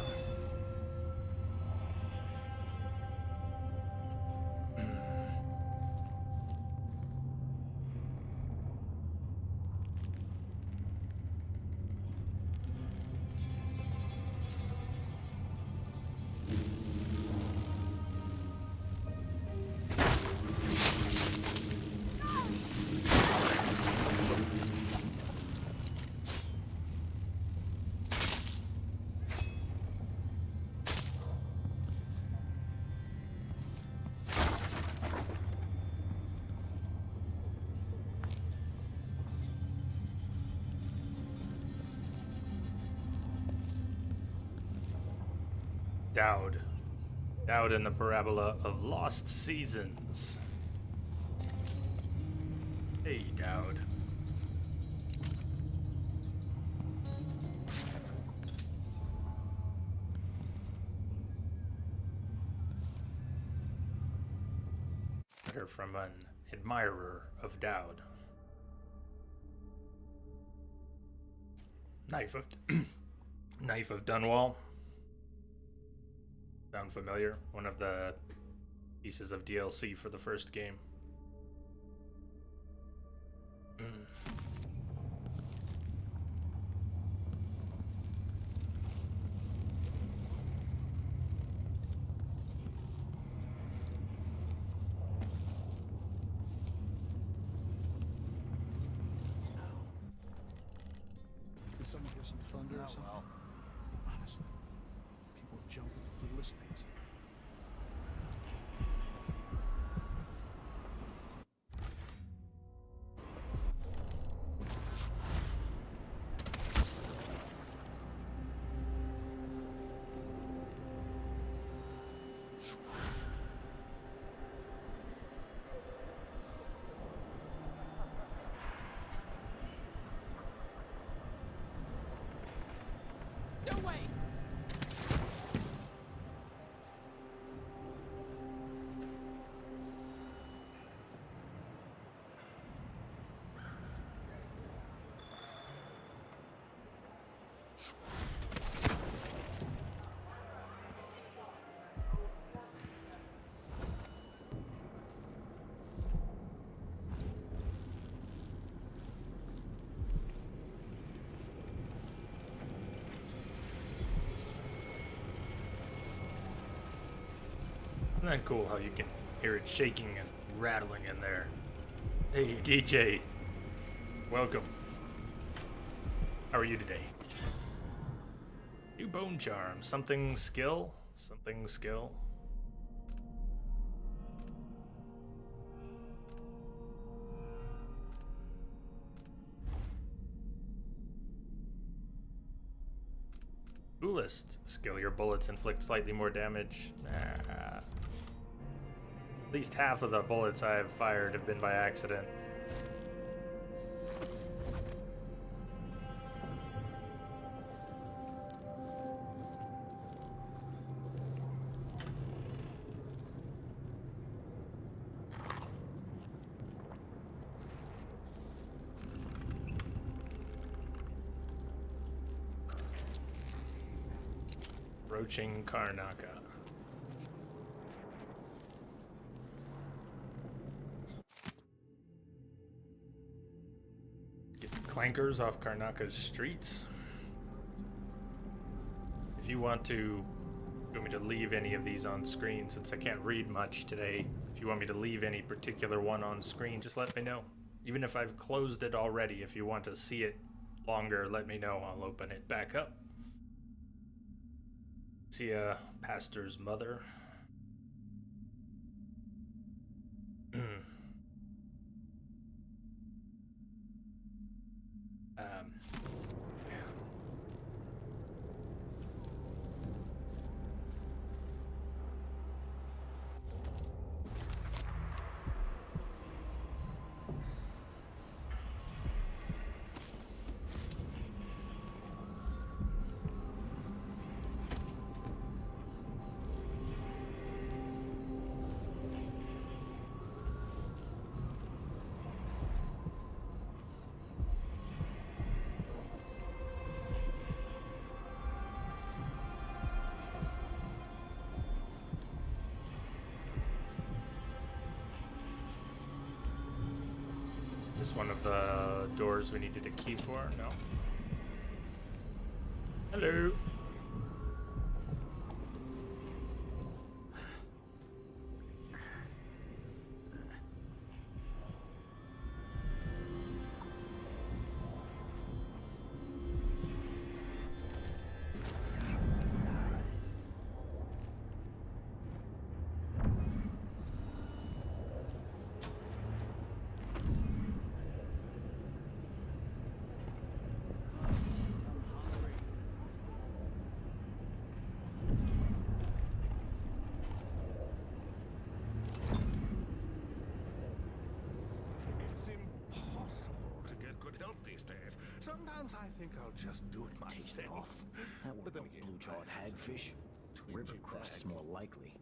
Dowd. Dowd in the parabola of lost seasons. Hey, Dowd. Letter from an admirer of Dowd. Knife of Knife of Dunwall. Sound familiar? One of the pieces of DLC for the first game. Did someone hear some thunder or something? Honestly, people jump at the littlest things. No way! Isn't that cool how you can hear it shaking and rattling in there? Hey, DJ. Welcome. How are you today? New bone charm. Something skill? Something skill? Coolest skill. Your bullets inflict slightly more damage. Nah. At least half of the bullets I have fired have been by accident. Approaching Karnaka. Get clankers off Karnaka's streets. If you want me to leave any of these on screen, since I can't read much today, if you want me to leave any particular one on screen, just let me know. Even if I've closed it already, if you want to see it longer, let me know. I'll open it back up. See a pastor's mother. Is one of the doors we needed a key for? No. Hello. Sometimes I think I'll just do it myself. That were blue-jawed hagfish. River crust is more likely.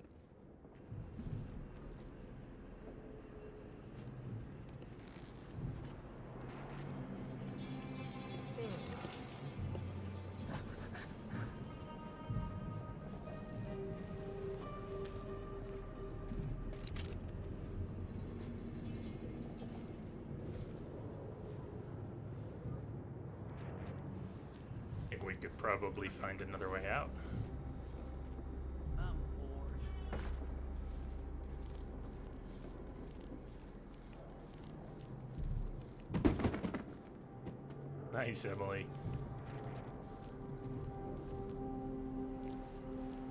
We could probably find another way out. I'm bored. Nice, Emily.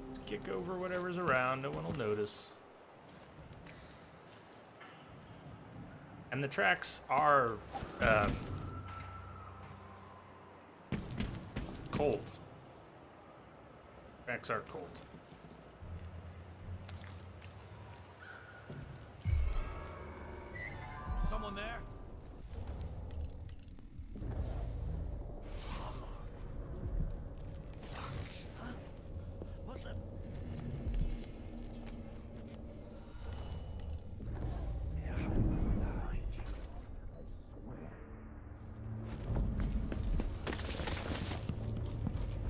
Just kick over whatever's around, no one will notice. And the tracks are cold. Tracks are cold. Someone there? What the?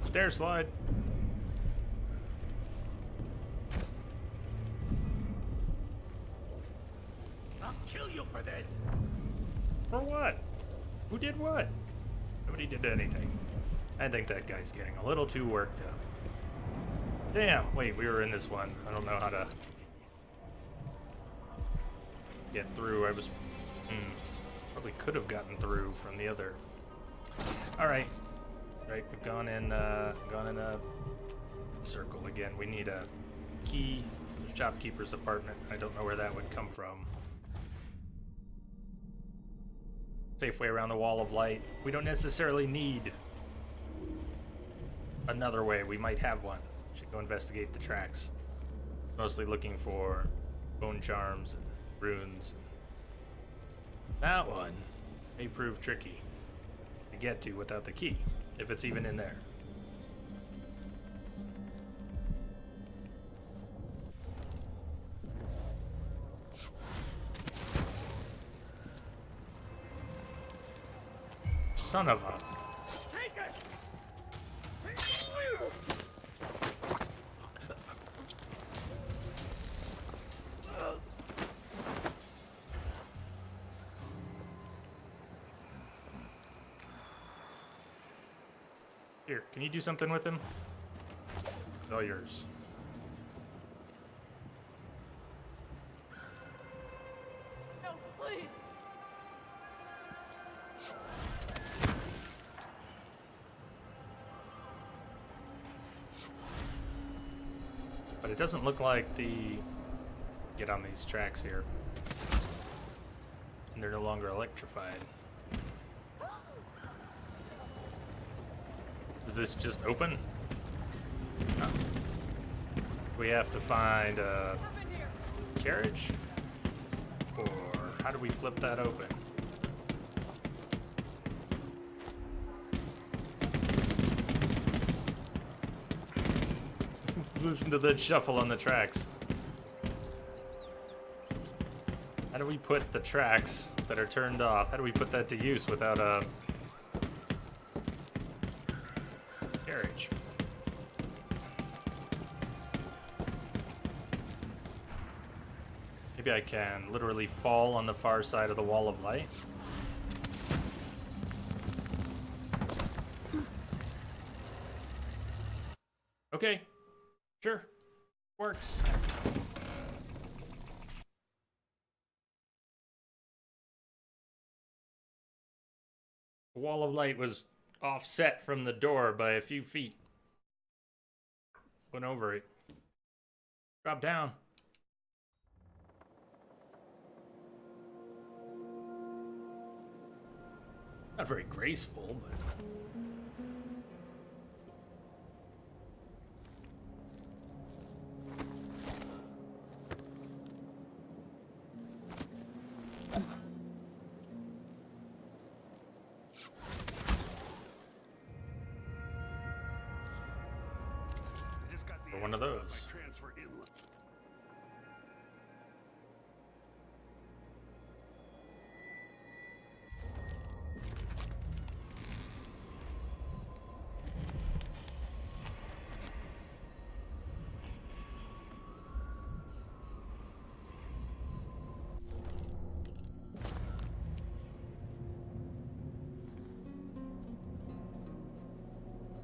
Stair slide. I'll kill you for this. For what? Who did what? Nobody did anything. I think that guy's getting a little too worked up. Damn, wait, we were in this one. I don't know how to... get through. I was probably could have gotten through from the other. All right, we've gone in a circle again. We need a key to the shopkeeper's apartment. I don't know where that would come from. Safe way around the wall of light. We don't necessarily need another way. We might have one. Should go investigate the tracks. Mostly looking for bone charms and runes. That one may prove tricky to get to without the key, if it's even in there. Son of a... Take it! Here, can you do something with him? It's all yours. No, please. But it doesn't look like the... Get on these tracks here. And they're no longer electrified. Is this just open? No. We have to find a carriage? Or how do we flip that open? Listen to that shuffle on the tracks. How do we put the tracks that are turned off, how do we put that to use without a carriage? Maybe I can literally fall on the far side of the wall of light. Okay. Sure. Works. The wall of light was offset from the door by a few feet. Went over it. Drop down. Not very graceful, but... one of those.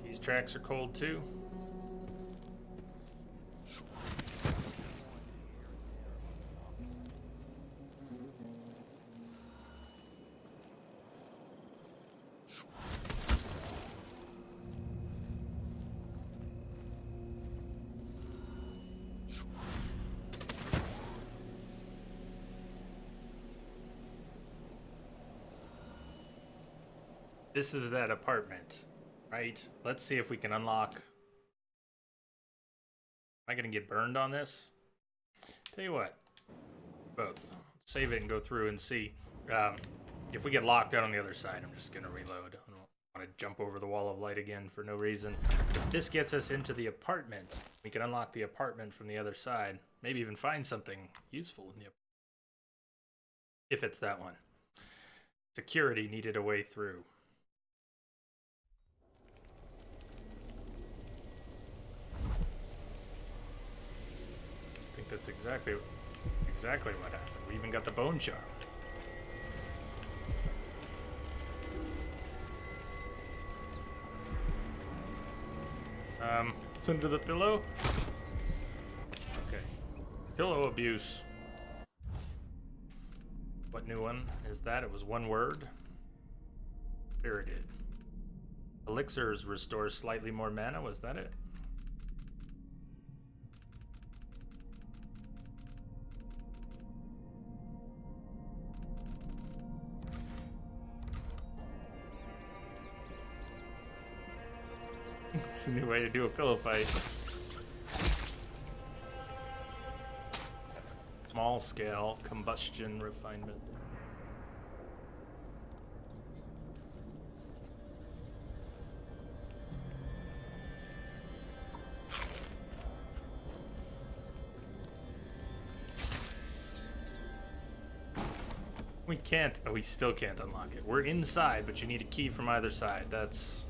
These tracks are cold too. This is that apartment, right? Let's see if we can unlock. Am I gonna get burned on this? Tell you what, both. Save it and go through and see. If we get locked out on the other side, I'm just gonna reload. I don't want to jump over the wall of light again for no reason. If this gets us into the apartment, we can unlock the apartment from the other side. Maybe even find something useful in the apartment. If it's that one. Security needed a way through. I think that's exactly what happened. We even got the bone charm. It's under the pillow. Okay. Pillow abuse. What new one is that? It was one word. Spirited. Elixirs restores slightly more mana. Was that it? It's a new way to do a pillow fight. Small scale combustion refinement. We can't. Oh, we still can't unlock it. We're inside, but you need a key from either side. That's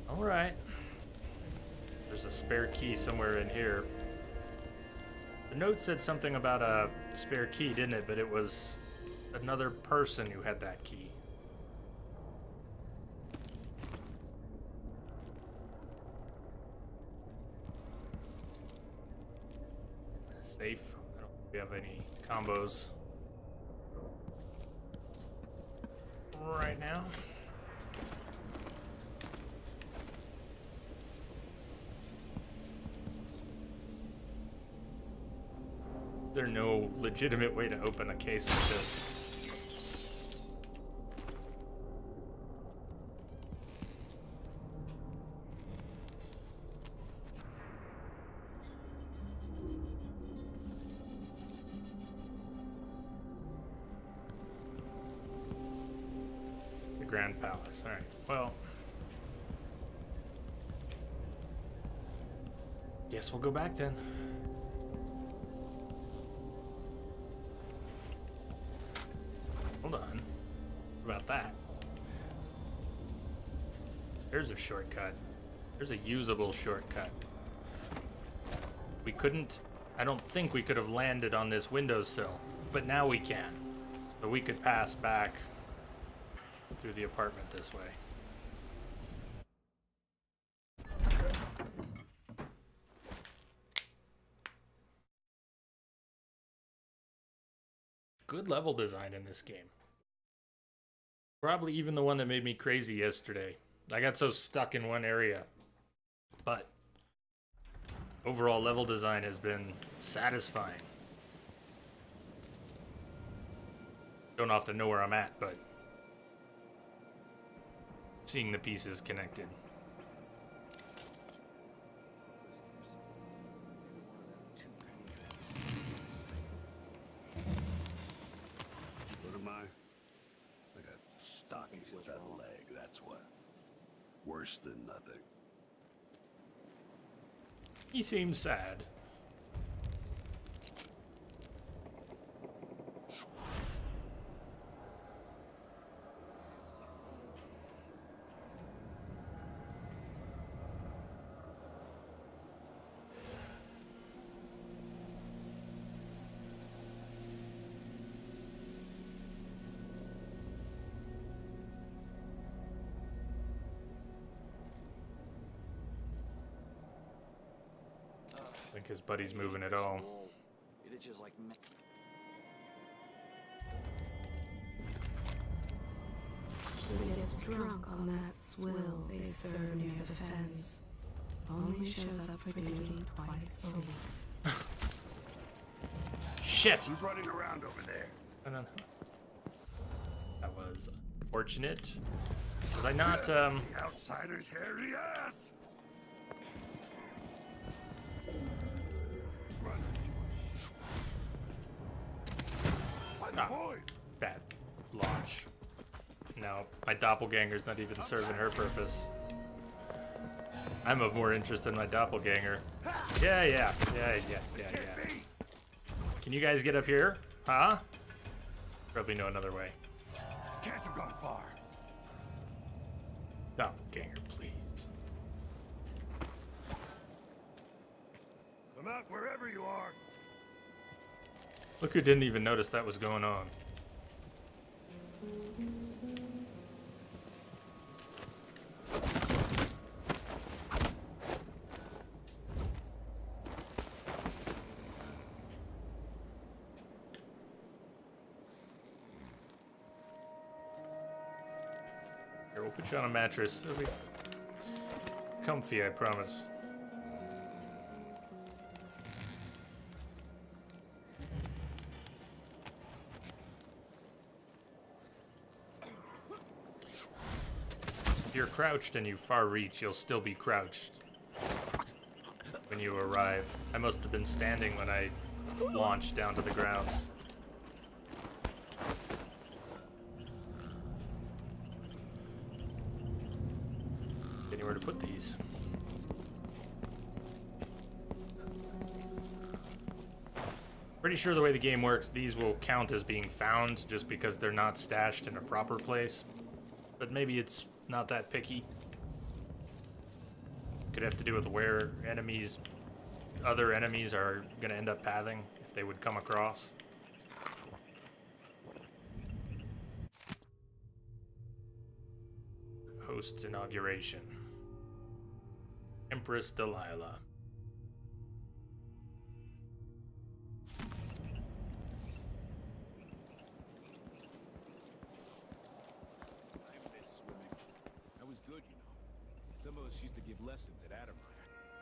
all right. There's a spare key somewhere in here. The note said something about a spare key, didn't it? But it was another person who had that key. Safe. I don't think we have any combos right now. There's no legitimate way to open a case like this. The Grand Palace. All right. Well, guess we'll go back then. Hold on. What about that? There's a shortcut. There's a usable shortcut. We couldn't... I don't think we could have landed on this windowsill, but now we can. So we could pass back through the apartment this way. Good level design in this game. Probably even the one that made me crazy yesterday. I got so stuck in one area. But overall level design has been satisfying. Don't often know where I'm at, but seeing the pieces connected. What am I? I got stockings with that leg, that's what. Worse than nothing. He seems sad. I think his buddy's moving it all. It just like She gets drunk on that swill they serve near the fence. Only shows up for duty twice a week. Shit! Who's running around over there? I don't know. That was unfortunate. Was I not, The outsider's hairy ass! He's running. Bad launch. No, my doppelganger's not even serving her purpose. I'm of more interest in my doppelganger. Yeah. Can you guys get up here? Huh? Probably know another way. Can't have gone far. Doppelganger, please. I'm out wherever you are. Look who didn't even notice that was going on. we'll put you on a mattress. It'll be comfy, I promise. If you're crouched and you far reach, you'll still be crouched when you arrive. I must have been standing when I launched down to the ground. Anywhere to put these? Pretty sure the way the game works, these will count as being found just because they're not stashed in a proper place. But maybe it's not that picky. Could have to do with where enemies, other enemies are gonna end up pathing if they would come across. Host's inauguration. Empress Delilah. I miss swimming. That was good, you know. Some of us used to give lessons at Adamire,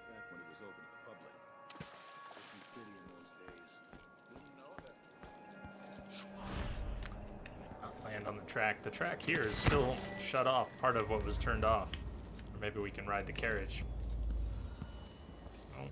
back when it was open to the public. Busy city in those days. Didn't know that. Not land on the track. The track here is still shut off, part of what was turned off. Or maybe we can ride the carriage. Oh.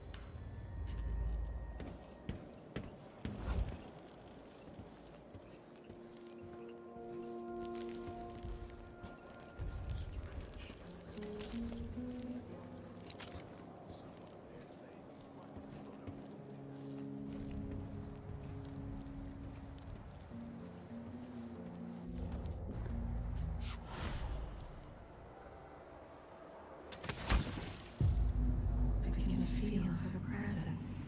I can feel her presence.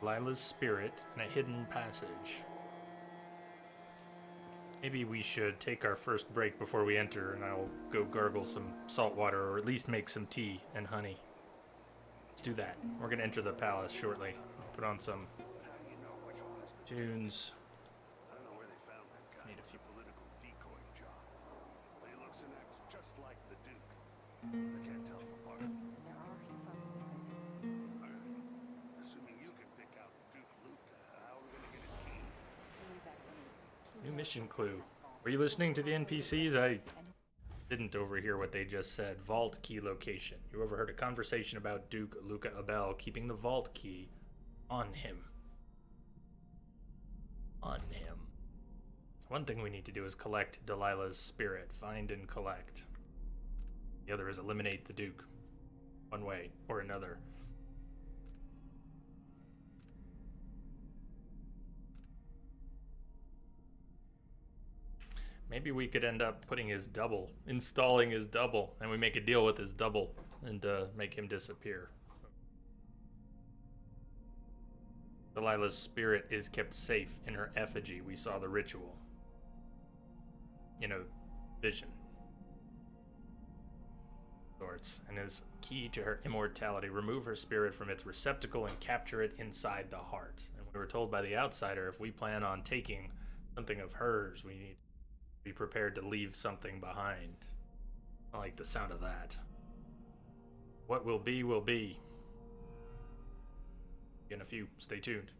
Lila's spirit and a hidden passage. Maybe we should take our first break before we enter, and I'll go gargle some salt water, or at least make some tea and honey. Let's do that. We're gonna enter the palace shortly. Put on some tunes. Need a few. Political decoy job. But he looks and acts just like the Duke. I can't tell them apart. There are some differences. Assuming you can pick out Duke Luca, how are we gonna get his key? Leave that to me. New mission clue. Were you listening to the NPCs? I didn't overhear what they just said. Vault key location. You overheard a conversation about Duke Luca Abel keeping the vault key on him. On him. One thing we need to do is collect Delilah's spirit. Find and collect. The other is eliminate the Duke. One way or another. Maybe we could end up putting his double, installing his double, and we make a deal with his double and make him disappear. Delilah's spirit is kept safe in her effigy. We saw the ritual. In a vision. Sorts, and is key to her immortality. Remove her spirit from its receptacle and capture it inside the heart. And we were told by the outsider, if we plan on taking something of hers, we need to be prepared to leave something behind. I like the sound of that. What will be, will be. In a few. Stay tuned.